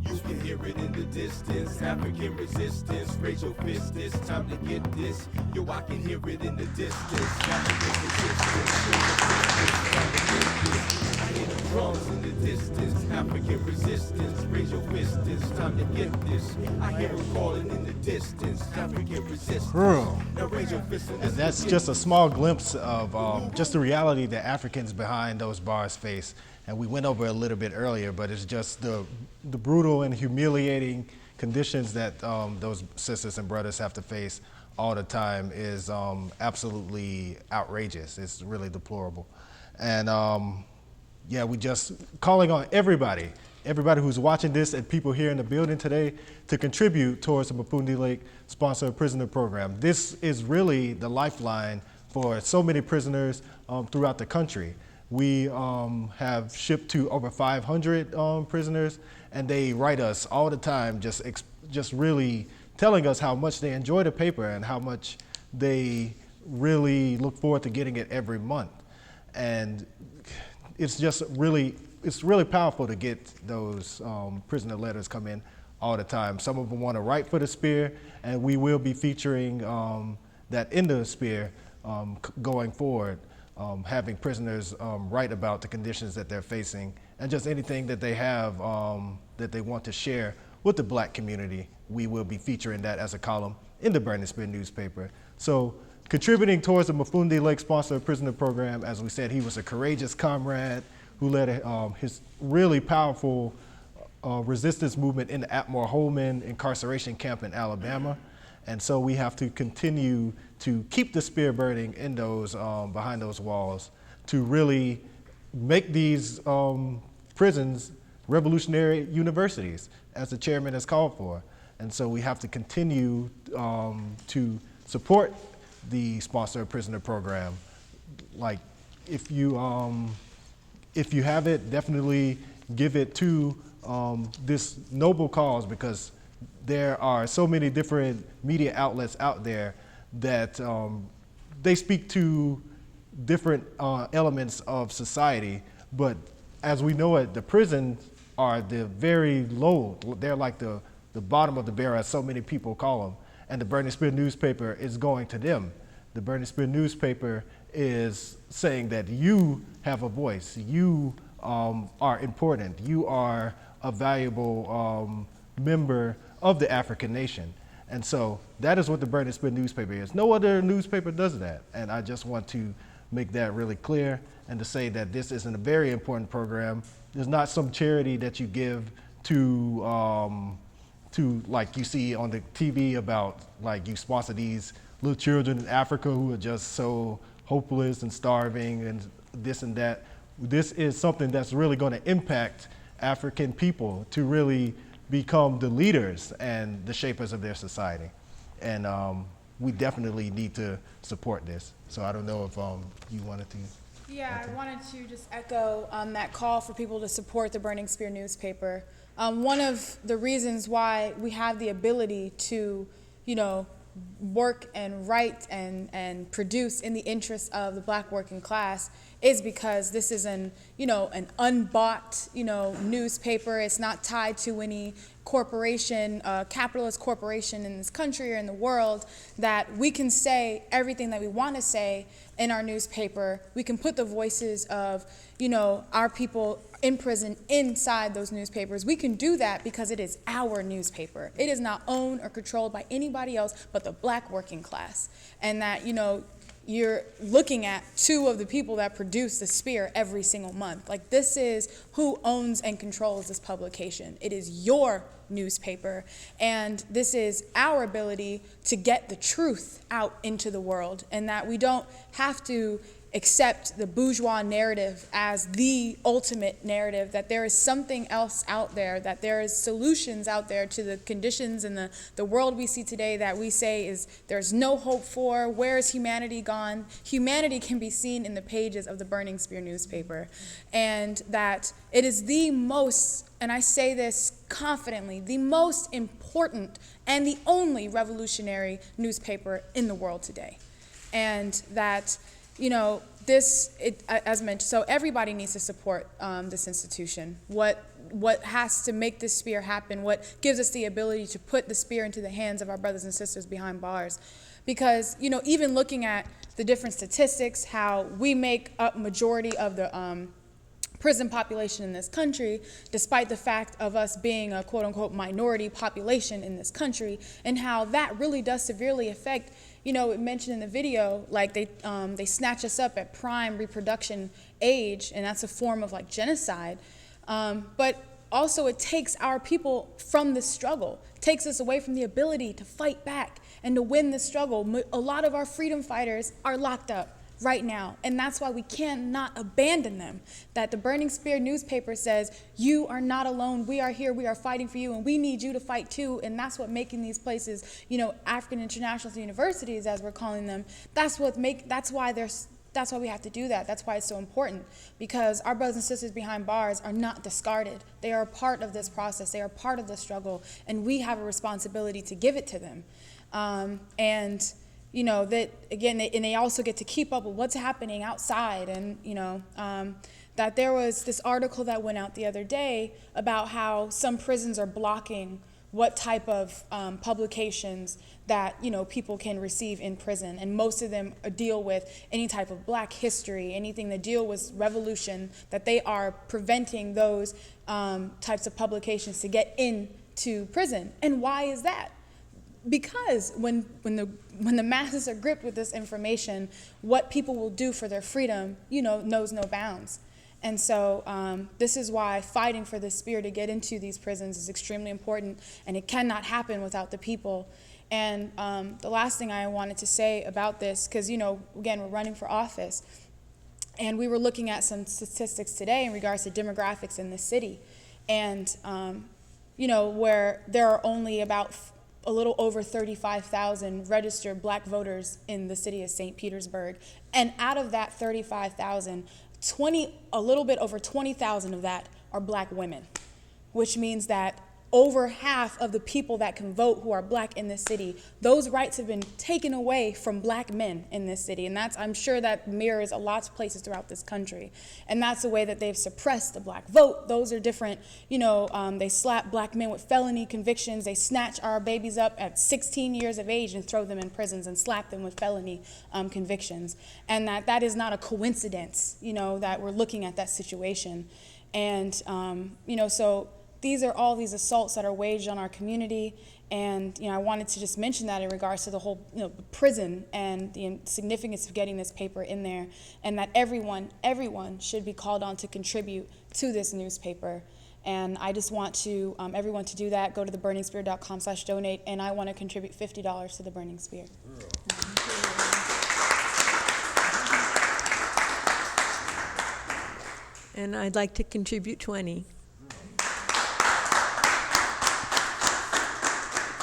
You can hear it in the distance, African resistance, raise your fist, it's time to get this. Yo, I can hear it in the distance, African resistance, raise your fist, it's time to get this. I hear the drums in the distance, African resistance, raise your fist, it's time to get this. I hear them calling in the distance, African resistance. Now raise your fist And that's just a small glimpse of just the reality that Africans behind those bars face. And we went over a little bit earlier, but it's just the brutal and humiliating conditions that those sisters and brothers have to face all the time is absolutely outrageous. It's really deplorable. And yeah, we just calling on everybody who's watching this and people here in the building today to contribute towards the Mafundi Lake Sponsored Prisoner Program. This is really the lifeline for so many prisoners throughout the country. We have shipped to over 500 prisoners, and they write us all the time, just really telling us how much they enjoy the paper and how much they really look forward to getting it every month. And it's just really, it's really powerful to get those prisoner letters come in all the time. Some of them want to write for the Spear, and we will be featuring that in the Spear going forward. Having prisoners write about the conditions that they're facing and just anything that they have that they want to share with the Black community. We will be featuring that as a column in the Burning Spear newspaper. So contributing towards the Mafundi Lake Sponsored Prisoner Program, as we said, he was a courageous comrade who led his really powerful resistance movement in the Atmore Holman incarceration camp in Alabama. And so we have to continue to keep the Spear burning in those, behind those walls, to really make these prisons revolutionary universities, as the chairman has called for. And so we have to continue to support the Sponsored Prisoner Program like, if you have it, definitely give it to this noble cause, because there are so many different media outlets out there that they speak to different elements of society, but as we know it, the prisons are the very low. They're like the bottom of the barrel, as so many people call them, and the Burning Spear newspaper is going to them. The Burning Spear newspaper is saying that you have a voice, you are important, you are a valuable member of the African nation. And so that is what the Burning Spear newspaper is. No other newspaper does that. And I just want to make that really clear, and to say that this is a very important program. There's not some charity that you give to like you see on the TV about, like, you sponsor these little children in Africa who are just so hopeless and starving and this and that. This is something that's really going to impact African people to really become the leaders and the shapers of their society. And we definitely need to support this. So I don't know if you wanted to. Yeah, I wanted to just echo that call for people to support the Burning Spear newspaper. One of the reasons why we have the ability to, work and write and produce in the interests of the Black working class is because this is an unbought, newspaper. It's not tied to any corporation, capitalist corporation in this country or in the world, that we can say everything that we want to say in our newspaper. We can put the voices of, our people in prison inside those newspapers. We can do that because it is our newspaper. It is not owned or controlled by anybody else but the Black working class. And that, you're looking at two of the people that produce the Spear every single month. Like, this is who owns and controls this publication. It is your newspaper, and this is our ability to get the truth out into the world, and that we don't have to accept the bourgeois narrative as the ultimate narrative, that there is something else out there, that there is solutions out there to the conditions and the world we see today that we say is there's no hope for. Where is humanity gone? Humanity can be seen in the pages of the Burning Spear newspaper, and that it is the most, and I say this confidently, the most important and the only revolutionary newspaper in the world today. And that, as mentioned, so everybody needs to support this institution. What has to make this Spear happen, what gives us the ability to put the Spear into the hands of our brothers and sisters behind bars. Because, even looking at the different statistics, how we make up majority of the prison population in this country, despite the fact of us being a quote-unquote minority population in this country, and how that really does severely affect, it mentioned in the video, like they snatch us up at prime reproduction age, and that's a form of like genocide. But also it takes our people from this struggle, takes us away from the ability to fight back and to win this struggle. A lot of our freedom fighters are locked up right now, and that's why we cannot abandon them. That the Burning Spear newspaper says, you are not alone, we are here, we are fighting for you, and we need you to fight too. And that's what making these places, African international universities, as we're calling them, that's why we have to do that. That's why it's so important, because our brothers and sisters behind bars are not discarded. They are a part of this process, they are part of the struggle, and we have a responsibility to give it to them. That again, and they also get to keep up with what's happening outside. And, that there was this article that went out the other day about how some prisons are blocking what type of publications that, people can receive in prison. And most of them deal with any type of Black history, anything that deal with revolution, that they are preventing those types of publications to get into prison. And why is that? Because when the masses are gripped with this information, what people will do for their freedom, knows no bounds. And so this is why fighting for the Spear to get into these prisons is extremely important, and it cannot happen without the people. And the last thing I wanted to say about this, because, again, we're running for office, and we were looking at some statistics today in regards to demographics in the city. And, where there are only about a little over 35,000 registered black voters in the city of St. Petersburg. And out of that 35,000, a little bit over 20,000 of that are black women, which means that over half of the people that can vote who are black in this city, those rights have been taken away from black men in this city. And I'm sure that mirrors a lot of places throughout this country. And that's the way that they've suppressed the black vote. Those are different, they slap black men with felony convictions. They snatch our babies up at 16 years of age and throw them in prisons and slap them with felony convictions. And that is not a coincidence, that we're looking at that situation. And, so these are all these assaults that are waged on our community, and I wanted to just mention that in regards to the whole prison and the significance of getting this paper in there, and that everyone should be called on to contribute to this newspaper. And I just want to everyone to do that. Go to theburningspear.com/donate, and I want to contribute $50 to the Burning Spear. And I'd like to contribute 20.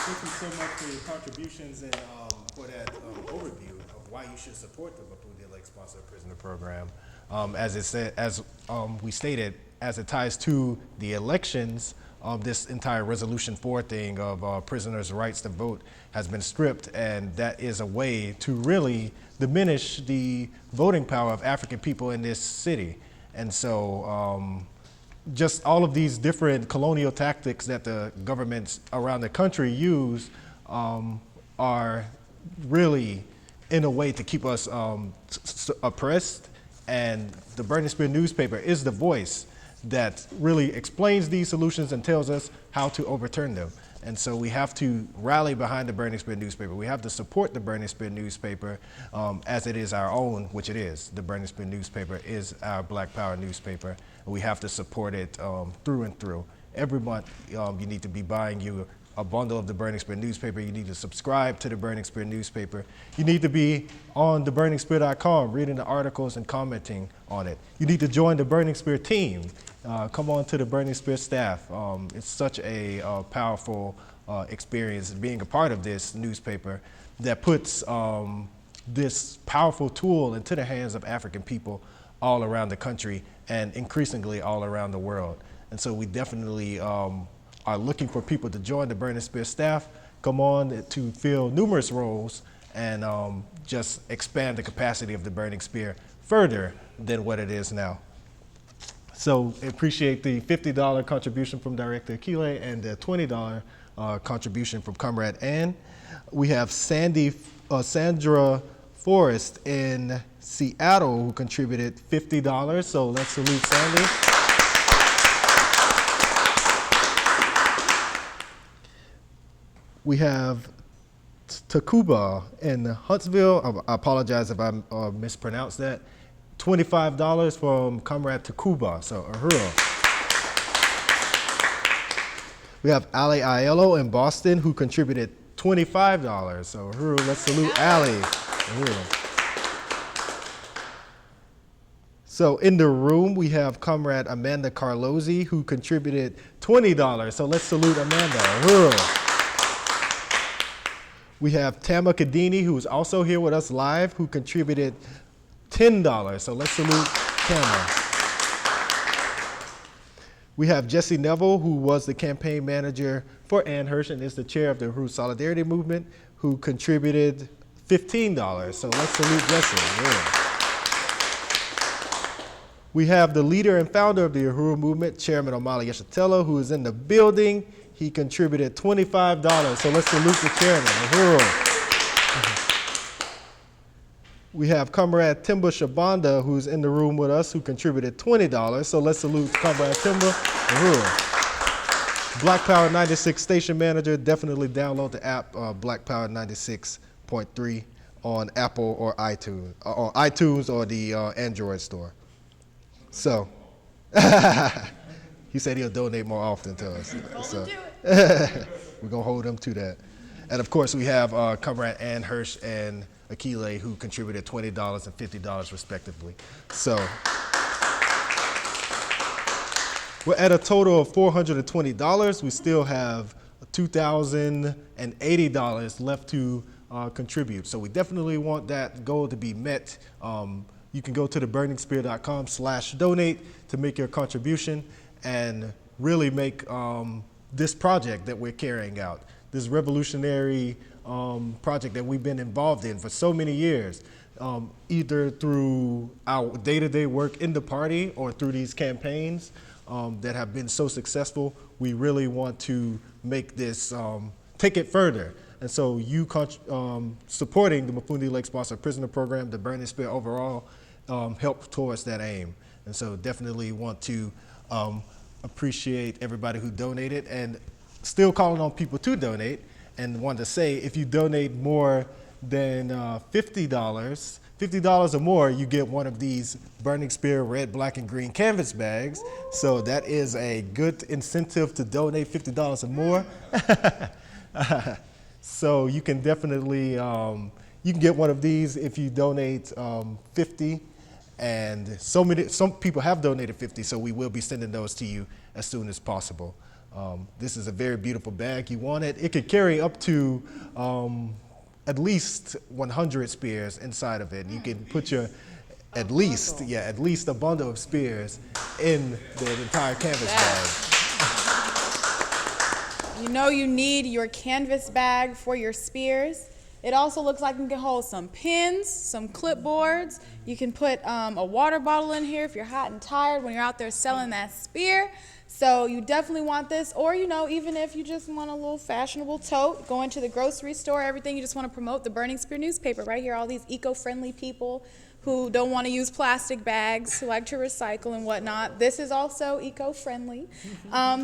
Thank you so much for your contributions and for that overview of why you should support the Mafundi Lake Sponsored Prisoner Program. As we stated, as it ties to the elections, this entire Resolution 4 thing of prisoners' rights to vote has been stripped, and that is a way to really diminish the voting power of African people in this city. And so just all of these different colonial tactics that the governments around the country use are really in a way to keep us oppressed. And the Burning Spear newspaper is the voice that really explains these solutions and tells us how to overturn them. And so we have to rally behind the Burning Spear newspaper. We have to support the Burning Spear newspaper as it is our own, which it is. The Burning Spear newspaper is our Black Power newspaper. And we have to support it through and through. Every month you need to be buying you a bundle of the Burning Spear newspaper. You need to subscribe to the Burning Spear newspaper. You need to be on theburningspear.com, reading the articles and commenting on it. You need to join the Burning Spear team. Come on to the Burning Spear staff. It's such a powerful experience being a part of this newspaper that puts this powerful tool into the hands of African people all around the country and increasingly all around the world. And so we definitely are looking for people to join the Burning Spear staff, come on to fill numerous roles, and just expand the capacity of the Burning Spear further than what it is now. So appreciate the $50 contribution from Director Akilé and the $20 contribution from Comrade Anne. We have Sandra Forrest in Seattle who contributed $50. So let's salute Sandy. We have Takuba in Huntsville. I apologize if I mispronounced that. $25 from Comrade Takuba, so Uhuru. We have Ali Aiello in Boston who contributed $25. So Uhuru, let's salute Ali. Uhuru. So in the room, we have Comrade Amanda Carlozzi who contributed $20. So let's salute Amanda. Uhuru. We have Tama Kadini, who is also here with us live, who contributed $10. So let's salute Tama. We have Jesse Neville, who was the campaign manager for Anne Hirsch and is the chair of the Uhuru Solidarity Movement, who contributed $15. So let's salute Jesse. Yeah. We have the leader and founder of the Uhuru Movement, Chairman Omali Yeshitela, who is in the building. He contributed $25. So let's salute the chairman. Uhuru. We have Comrade Timba Shabanda, who's in the room with us, who contributed $20. So let's salute Comrade Timba. Uhuru. Black Power 96 station manager. Definitely download the app Black Power 96.3 on Apple or iTunes or the Android store. So he said he'll donate more often to us. So we're gonna hold him to that. And of course we have Comrade Anne Hirsch and Akilé who contributed $20 and $50 respectively. So we're at a total of $420. We still have $2,080 left to contribute. So we definitely want that goal to be met. You can go to theburningspear.com/donate to make your contribution and really make this project that we're carrying out, this revolutionary project that we've been involved in for so many years, either through our day-to-day work in the party or through these campaigns that have been so successful. We really want to make this, take it further. And so you supporting the Mafundi Lake Sponsored Prisoner Program, the Burning Spear overall, help towards that aim. And so definitely want to appreciate everybody who donated, and still calling on people to donate, and want to say if you donate more than $50 or more, you get one of these Burning Spear red, black, and green canvas bags. So that is a good incentive to donate $50 or more. So you can definitely, you can get one of these if you donate 50. And some people have donated 50, so we will be sending those to you as soon as possible. This is a very beautiful bag. You want it. It could carry up to at least 100 spears inside of it. You can put your at least a bundle of spears in the entire canvas bag. You know you need your canvas bag for your spears. It also looks like you can hold some pins, some clipboards. You can put a water bottle in here if you're hot and tired when you're out there selling that spear. So you definitely want this, or even if you just want a little fashionable tote, go into the grocery store, everything, you just want to promote the Burning Spear newspaper right here, all these eco-friendly people who don't want to use plastic bags, who like to recycle and whatnot. This is also eco-friendly.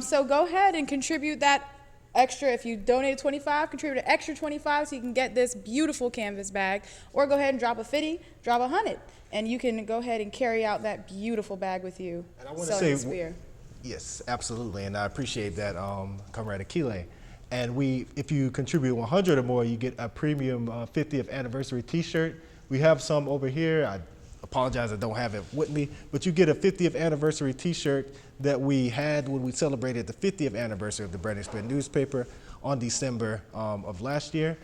So go ahead and contribute that extra. If you donated 25, contribute an extra 25 so you can get this beautiful canvas bag, or go ahead and drop a 50, drop 100, and you can go ahead and carry out that beautiful bag with you. And I want to say, spear. Yes, absolutely, and I appreciate that, Comrade Akilé. And if you contribute 100 or more, you get a premium 50th anniversary T-shirt. We have some over here. I apologize, I don't have it with me, but you get a 50th anniversary T-shirt that we had when we celebrated the 50th anniversary of the Burning Spear newspaper on December of last year.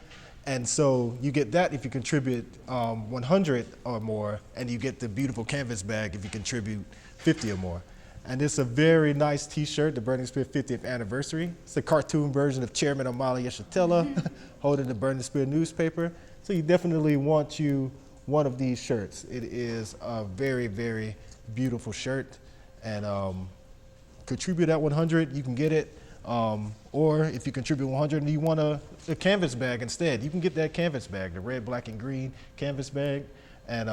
And so you get that if you contribute 100 or more, and you get the beautiful canvas bag if you contribute 50 or more. And it's a very nice T-shirt, the Burning Spear 50th anniversary. It's a cartoon version of Chairman Omali Yeshitela holding the Burning Spear newspaper. So you definitely want one of these shirts. It is a very, very beautiful shirt. And contribute at 100, you can get it. Or if you contribute 100 and you want a canvas bag instead, you can get that canvas bag, the red, black, and green canvas bag. And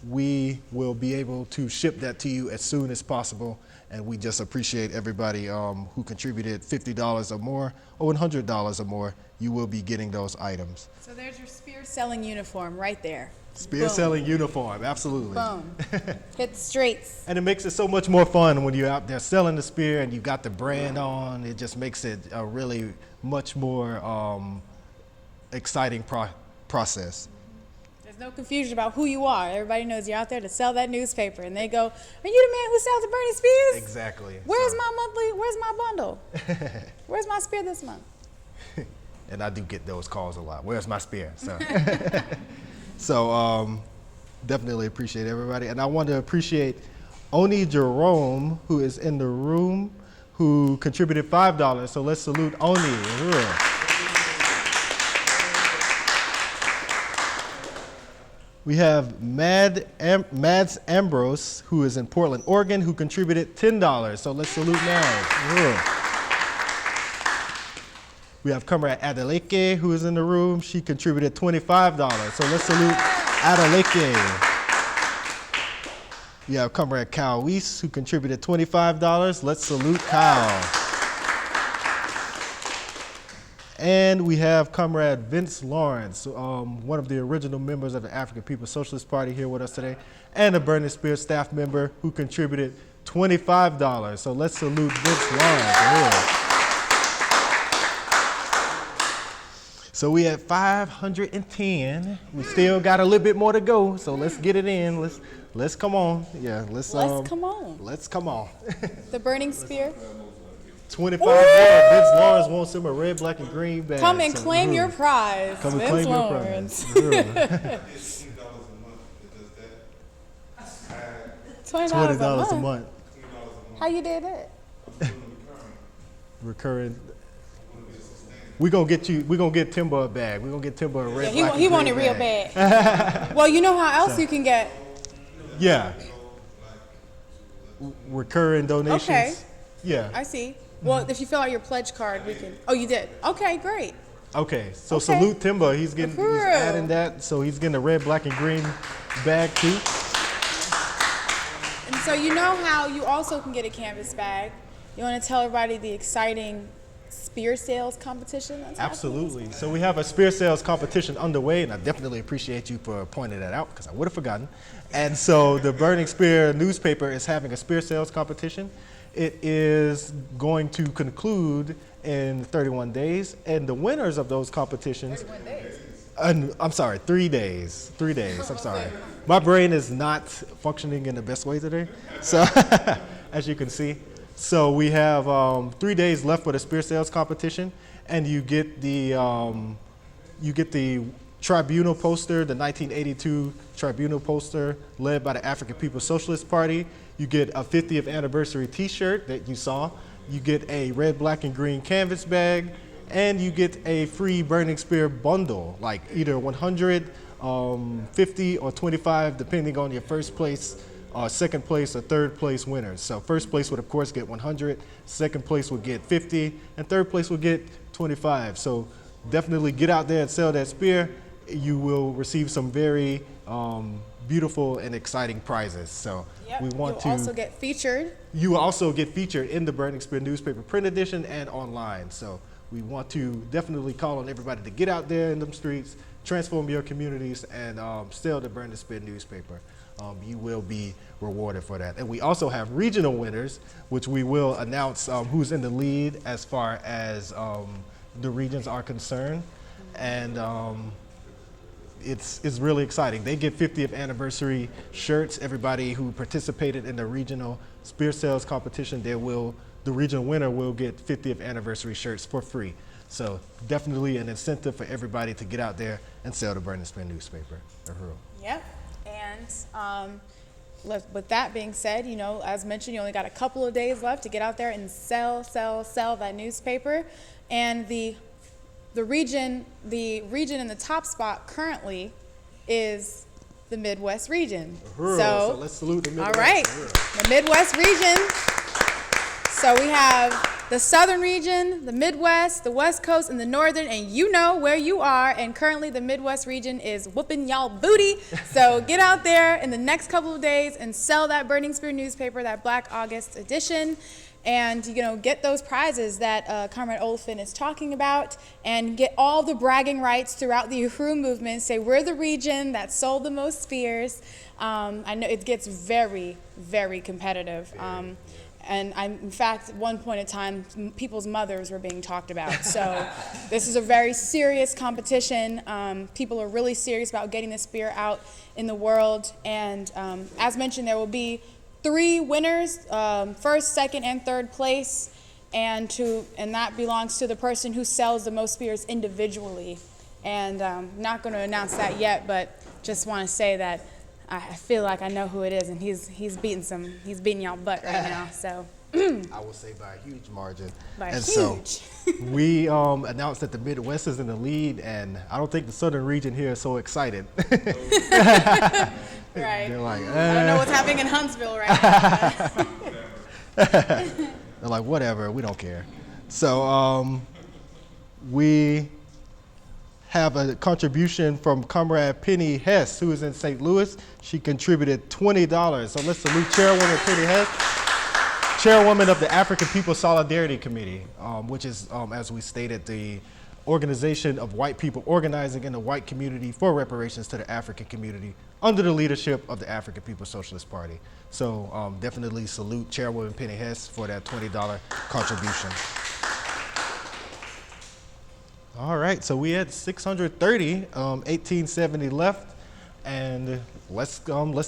we will be able to ship that to you as soon as possible. And we just appreciate everybody who contributed $50 or more or $100 or more. You will be getting those items. So there's your spear selling uniform right there. Spear selling uniform, absolutely. Boom. Hit the streets. And it makes it so much more fun when you're out there selling the spear and you got the brand on. It just makes it a really much more exciting process. There's no confusion about who you are. Everybody knows you're out there to sell that newspaper, and they go, "Are you the man who sells the Burning Spears?" Exactly. Where's my bundle? Where's my spear this month? And I do get those calls a lot. Where's my spear? So, definitely appreciate everybody. And I want to appreciate Oni Jerome, who is in the room, who contributed $5. So let's salute Oni. We have Mads Ambrose, who is in Portland, Oregon, who contributed $10. So let's salute Mads. We have Comrade Adeleke, who is in the room. She contributed $25. So let's salute Adeleke. We have Comrade Kyle Weiss, who contributed $25. Let's salute Kyle. And we have Comrade Vince Lawrence, one of the original members of the African People's Socialist Party, here with us today, and a Burning Spear staff member who contributed $25. So let's salute Vince Lawrence. So we at 510. We still got a little bit more to go, so let's get it in. Let's come on. Yeah, let's come on. The Burning Spear. 25 more. Vince Lawrence wants him a red, black, and green badge. Come and So, claim your prize, Come and Vince claim Lawrence. your prize. $20 a month. How you did that? Recurring. We're gonna get Timber a bag. We're gonna get Timber a red, black, and He green wanted real bag. bad. Well, you know how else you can get. Yeah. Recurring donations. Okay. Yeah. I see. Well, if you fill out your pledge card, we can. Oh, you did. Okay, great. Okay. So Okay. salute Timber. He's Uhuru. adding that. So he's getting a red, black, and green bag too. And so you know how you also can get a canvas bag. You want to tell everybody the exciting spear sales competition that's happening? Absolutely. So we have a spear sales competition underway, and I definitely appreciate you for pointing that out because I would have forgotten. And so the Burning Spear newspaper is having a spear sales competition. It is going to conclude in 31 days, and the winners of those competitions. 31 days. I'm sorry, 3 days. 3 days. I'm sorry. My brain is not functioning in the best way today. So, as you can see. So we have 3 days left for the spear sales competition, and you get the tribunal poster, the 1982 tribunal poster led by the African People's Socialist Party. You get a 50th anniversary T-shirt that you saw. You get a red, black, and green canvas bag, and you get a free Burning Spear bundle, like either 100, 50, or 25, depending on your first place, second place, or third place winners. So first place would of course get 100, second place would get 50, and third place would get 25. So definitely get out there and sell that spear. You will receive some very beautiful and exciting prizes. So Yep. we want You'll also get featured. You will also get featured in the Burning Spear newspaper print edition and online. So we want to definitely call on everybody to get out there in them streets, transform your communities, and sell the Burning Spear newspaper. You will be rewarded for that. And we also have regional winners, which we will announce who's in the lead as far as the regions are concerned. And it's really exciting. They get 50th anniversary shirts. Everybody who participated in the regional spear sales competition, the regional winner will get 50th anniversary shirts for free. So definitely an incentive for everybody to get out there and sell the Burning Spear newspaper. Yep. And with that being said, you know, as mentioned, you only got a couple of days left to get out there and sell that newspaper. And the region in the top spot currently is the Midwest region. So let's salute the Midwest. All right, the Midwest region. So we have the Southern region, the Midwest, the West Coast, and the Northern, and you know where you are. And currently the Midwest region is whooping y'all booty. So get out there in the next couple of days and sell that Burning Spear newspaper, that Black August edition. And, you know, get those prizes that Comrade Olafin is talking about, and get all the bragging rights throughout the Uhuru movement. Say we're the region that sold the most spears. I know it gets very, very competitive. And in fact, at one point in time, people's mothers were being talked about. So this is a very serious competition. People are really serious about getting the spear out in the world. And as mentioned, there will be 3 winners, first, second, and third place, and that belongs to the person who sells the most spears individually. And not going to announce that yet, but just want to say that I feel like I know who it is, and he's beating y'all butt right now. So I will say by a huge margin. So we announced that the Midwest is in the lead, and I don't think the Southern region here is so excited. Right. They're like, I don't know what's happening in Huntsville right now. They're like, whatever, we don't care. So we have a contribution from Comrade Penny Hess, who is in St. Louis. She contributed $20. So let's salute Chairwoman Penny Hess, Chairwoman of the African People's Solidarity Committee, which is, as we stated, the organization of white people organizing in the white community for reparations to the African community under the leadership of the African People's Socialist Party. So definitely salute Chairwoman Penny Hess for that $20 contribution. All right, so we had 630, 1870 left, And let's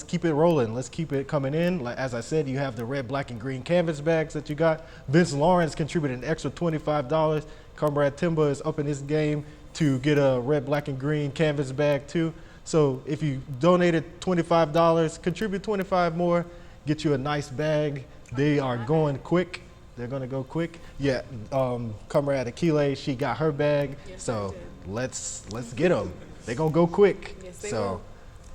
keep it rolling. Let's keep it coming in. Like, as I said, you have the red, black, and green canvas bags that you got. Vince Lawrence contributed an extra $25. Comrade Timba is up in his game to get a red, black, and green canvas bag too. So if you donated $25, contribute 25 more, get you a nice bag. They are going quick. They're gonna go quick. Yeah, Comrade Akilé, she got her bag. Yes, so let's get them. They're gonna go quick. Yes, they so will.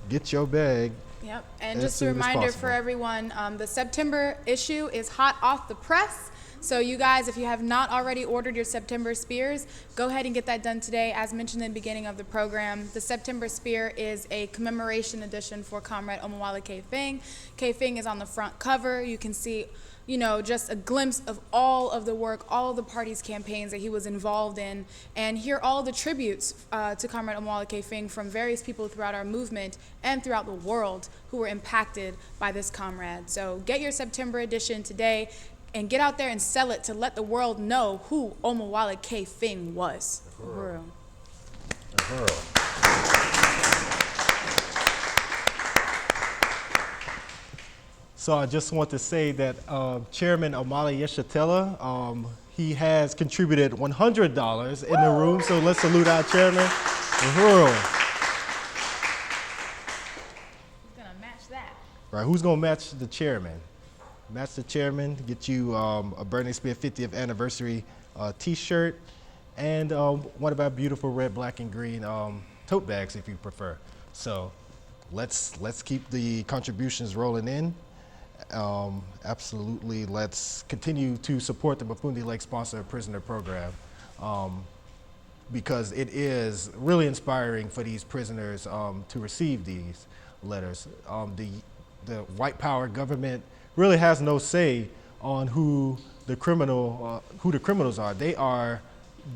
Get your bag. Yep, and as just a soon as reminder possible. for everyone, the September issue is hot off the press. So you guys, if you have not already ordered your September Spears, go ahead and get that done today. As mentioned in the beginning of the program, the September Spear is a commemoration edition for Comrade Omowale K-Fing. K-Fing is on the front cover. You can see, you know, just a glimpse of all of the work, all of the party's campaigns that he was involved in, and hear all the tributes to Comrade Omowale K-Fing from various people throughout our movement and throughout the world who were impacted by this comrade. So get your September edition today and get out there and sell it to let the world know who Omowale K-Fing was. For real. So I just want to say that Chairman Omale Yeshatela, he has contributed $100 in the room. So let's salute our chairman. Who's gonna match that? Right, who's gonna match the chairman? Match the chairman, get you a Burning Spear 50th anniversary t-shirt and one of our beautiful red, black, and green tote bags if you prefer. So let's keep the contributions rolling in. Absolutely, let's continue to support the Mafundi Lake Sponsored Prisoner Program because it is really inspiring for these prisoners to receive these letters. The white power government really has no say on who the criminals are. They are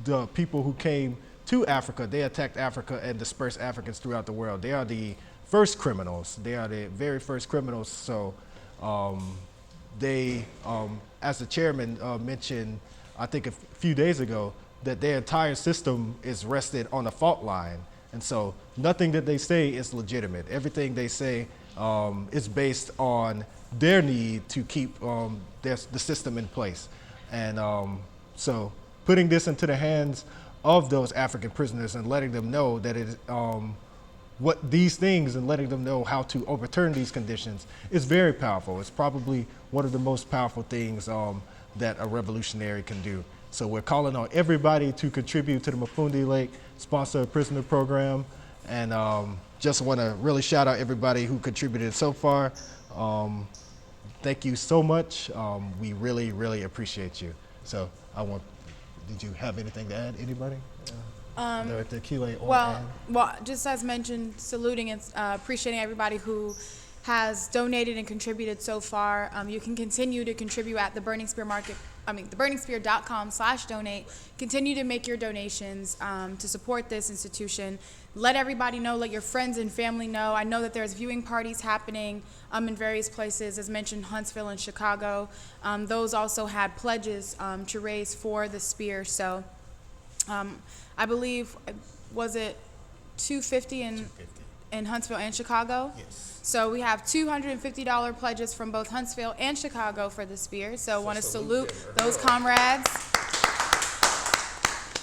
the people who came to Africa. They attacked Africa and dispersed Africans throughout the world. They are the first criminals. They are the very first criminals. So they, as the chairman mentioned, I think a few days ago, that their entire system is rested on a fault line. And so nothing that they say is legitimate. Everything they say is based on their need to keep the system in place. And so putting this into the hands of those African prisoners and letting them know that it what these things and letting them know how to overturn these conditions is very powerful. It's probably one of the most powerful things that a revolutionary can do. So we're calling on everybody to contribute to the Mafundi Lake Sponsored Prisoner Program. And just want to really shout out everybody who contributed so far. Thank you so much. We really, really appreciate you. So did you have anything to add, anybody? Director Akilé or Anne? Well, just as mentioned, saluting and appreciating everybody who has donated and contributed so far. You can continue to contribute at the theburningspear.com/donate. Continue to make your donations to support this institution. Let everybody know, let your friends and family know. I know that there's viewing parties happening in various places, as mentioned, Huntsville and Chicago. Those also had pledges to raise for the spear. So I believe, was it $250 in Huntsville and Chicago? Yes. So we have $250 pledges from both Huntsville and Chicago for the spear. So want to salute those comrades.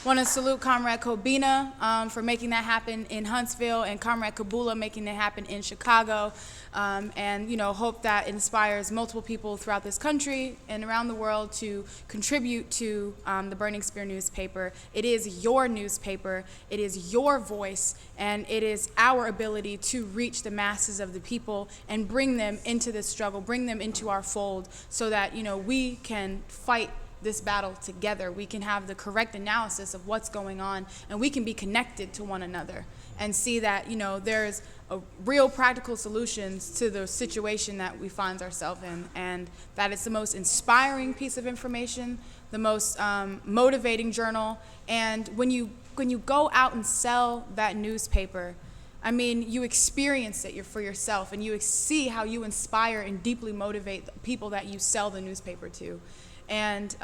Want to salute Comrade Kobina for making that happen in Huntsville, and Comrade Kabula making it happen in Chicago. And hope that inspires multiple people throughout this country and around the world to contribute to the Burning Spear newspaper. It is your newspaper, it is your voice, and it is our ability to reach the masses of the people and bring them into this struggle, bring them into our fold, so that we can fight this battle together. We can have the correct analysis of what's going on, and we can be connected to one another and see that there's a real practical solutions to the situation that we find ourselves in, and that it's the most inspiring piece of information, the most motivating journal. And when you go out and sell that newspaper, I mean, you experience it for yourself, and you see how you inspire and deeply motivate the people that you sell the newspaper to. And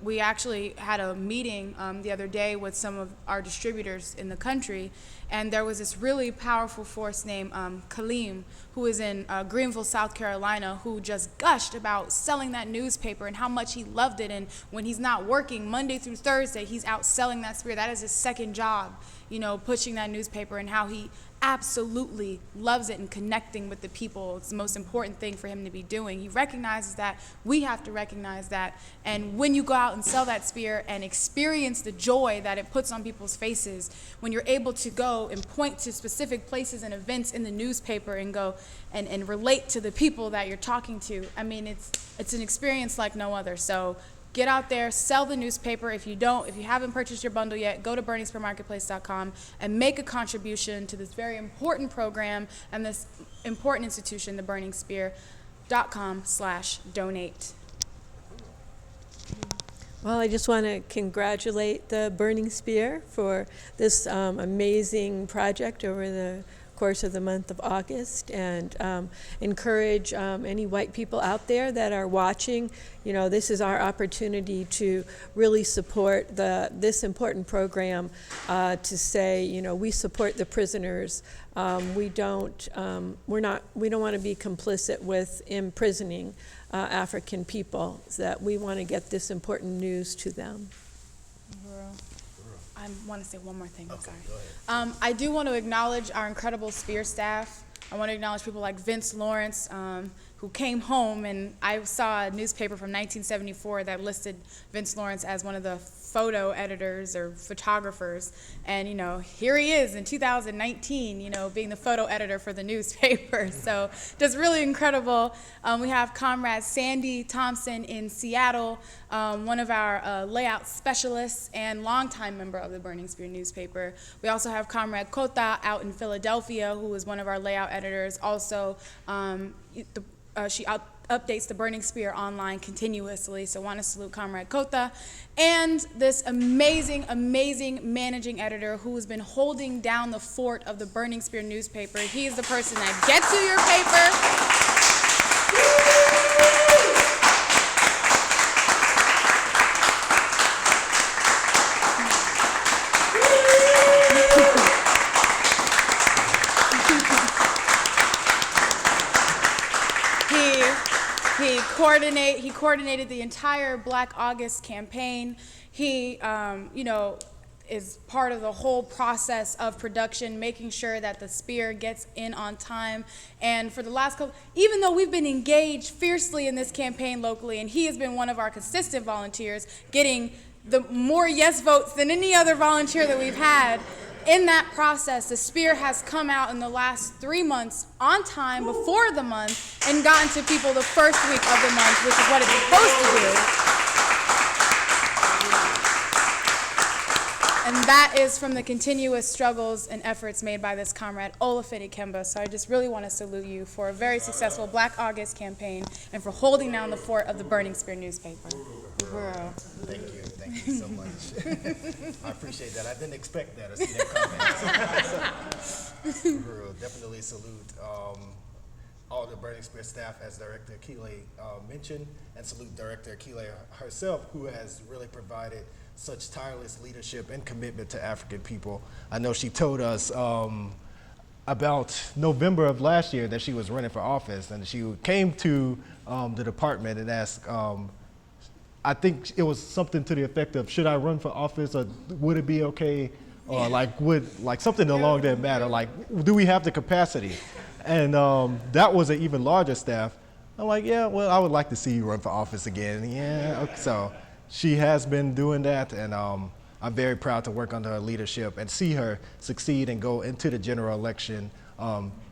we actually had a meeting the other day with some of our distributors in the country, and there was this really powerful force named Akilé, who is in Greenville, South Carolina, who just gushed about selling that newspaper and how much he loved it. And when he's not working Monday through Thursday, he's out selling that Spear. That is his second job, you know, pushing that newspaper, and how he absolutely loves it and connecting with the people. It's the most important thing for him to be doing. He recognizes that. We have to recognize that. And when you go out and sell that Spear and experience the joy that it puts on people's faces, when you're able to go and point to specific places and events in the newspaper and go and relate to the people that you're talking to, I mean, it's an experience like no other. So get out there, sell the newspaper. If you haven't purchased your bundle yet, go to burningspearmarketplace.com and make a contribution to this very important program and this important institution, the burningspear.com/donate. Well, I just want to congratulate the Burning Spear for this amazing project over the course of the month of August, and encourage any white people out there that are watching. You know, this is our opportunity to really support this important program, to say, you know, we support the prisoners. We don't want to be complicit with imprisoning African people. So that we want to get this important news to them. I want to say one more thing. I'm sorry. I do want to acknowledge our incredible Spear staff. I want to acknowledge people like Vince Lawrence, who came home, and I saw a newspaper from 1974 that listed Vince Lawrence as one of the photo editors or photographers, and you know, here he is in 2019, you know, being the photo editor for the newspaper. So just really incredible. We have Comrade Sandy Thompson in Seattle, one of our layout specialists and longtime member of the Burning Spear newspaper. We also have Comrade Kota out in Philadelphia, who is one of our layout editors. Also, she updates the Burning Spear online continuously, so want to salute Comrade Kota. And this amazing, amazing managing editor who has been holding down the fort of the Burning Spear newspaper. He is the person that gets you your paper. He coordinated the entire Black August campaign. He, you know, is part of the whole process of production, making sure that the Spear gets in on time. And for the last couple, even though we've been engaged fiercely in this campaign locally, and he has been one of our consistent volunteers, getting the more yes votes than any other volunteer that we've had, in that process, the Spear has come out in the last 3 months on time before the month and gotten to people the first week of the month, which is what it's supposed to do. And that is from the continuous struggles and efforts made by this comrade, Olafide Kemba. So I just really want to salute you for a very successful Black August campaign and for holding down the fort of the Burning Spear newspaper. Thank you so much. I appreciate that. I didn't expect that or see that coming. Definitely salute all the Burning Spear staff, as Director Akilé mentioned, and salute Director Akilé herself, who has really provided such tireless leadership and commitment to African people. I know she told us about November of last year that she was running for office, and she came to the department and asked, I think it was something to the effect of, should I run for office, or would it be okay, or like something along that matter, like, do we have the capacity? And that was an even larger staff. I'm like, yeah, well, I would like to see you run for office again. Yeah, okay. So she has been doing that, and I'm very proud to work under her leadership and see her succeed and go into the general election,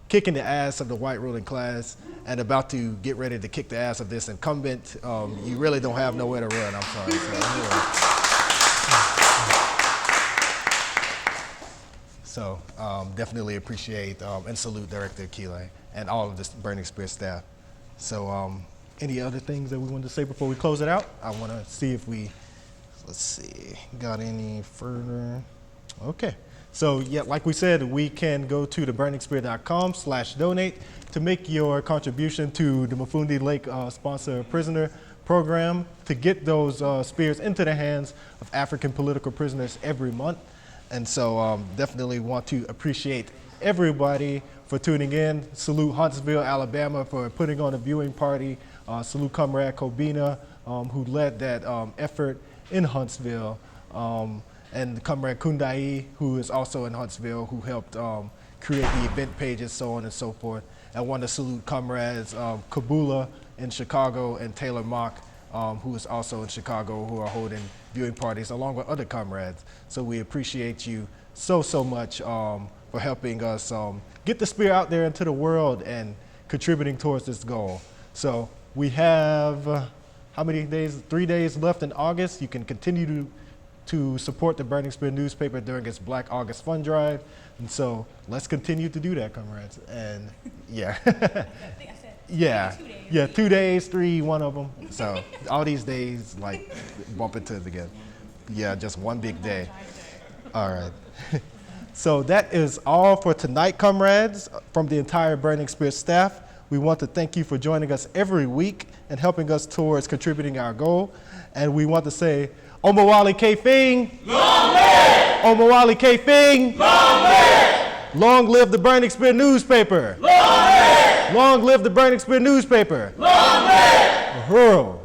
kicking the ass of the white ruling class and about to get ready to kick the ass of this incumbent. You really don't have nowhere to run, I'm sorry. So definitely appreciate and salute Director Akilé and all of the Burning Spear staff. So any other things that we wanted to say before we close it out? I want to see if we, let's see, got any further? Okay. So yeah, like we said, we can go to theburningspear.com/donate to make your contribution to the Mafundi Lake sponsor prisoner program to get those spears into the hands of African political prisoners every month. And so definitely want to appreciate everybody for tuning in. Salute Huntsville, Alabama for putting on a viewing party. Salute Comrade Kobina, who led that effort in Huntsville. And Comrade Kundai, who is also in Huntsville, who helped create the event pages, so on and so forth. I want to salute Comrades Kabula in Chicago and Taylor Mock, who is also in Chicago, who are holding viewing parties along with other comrades. So we appreciate you so much for helping us get the spear out there into the world and contributing towards this goal. So we have, how many days? 3 days left in August. You can continue to support the Burning Spear newspaper during its Black August Fund Drive. And so let's continue to do that, comrades. And yeah. Yeah, 2 days, 3, one of them. So all these days, like, bump into together. Yeah, just one big day. All right. So that is all for tonight, comrades. From the entire Burning Spear staff, we want to thank you for joining us every week and helping us towards contributing our goal. And we want to say, Omawali K-Fing! Long live! Omawali K-Fing! Long live! Long live the Burning Spear newspaper! Long live! Long live the Burning Spear newspaper! Long live! Uhuru!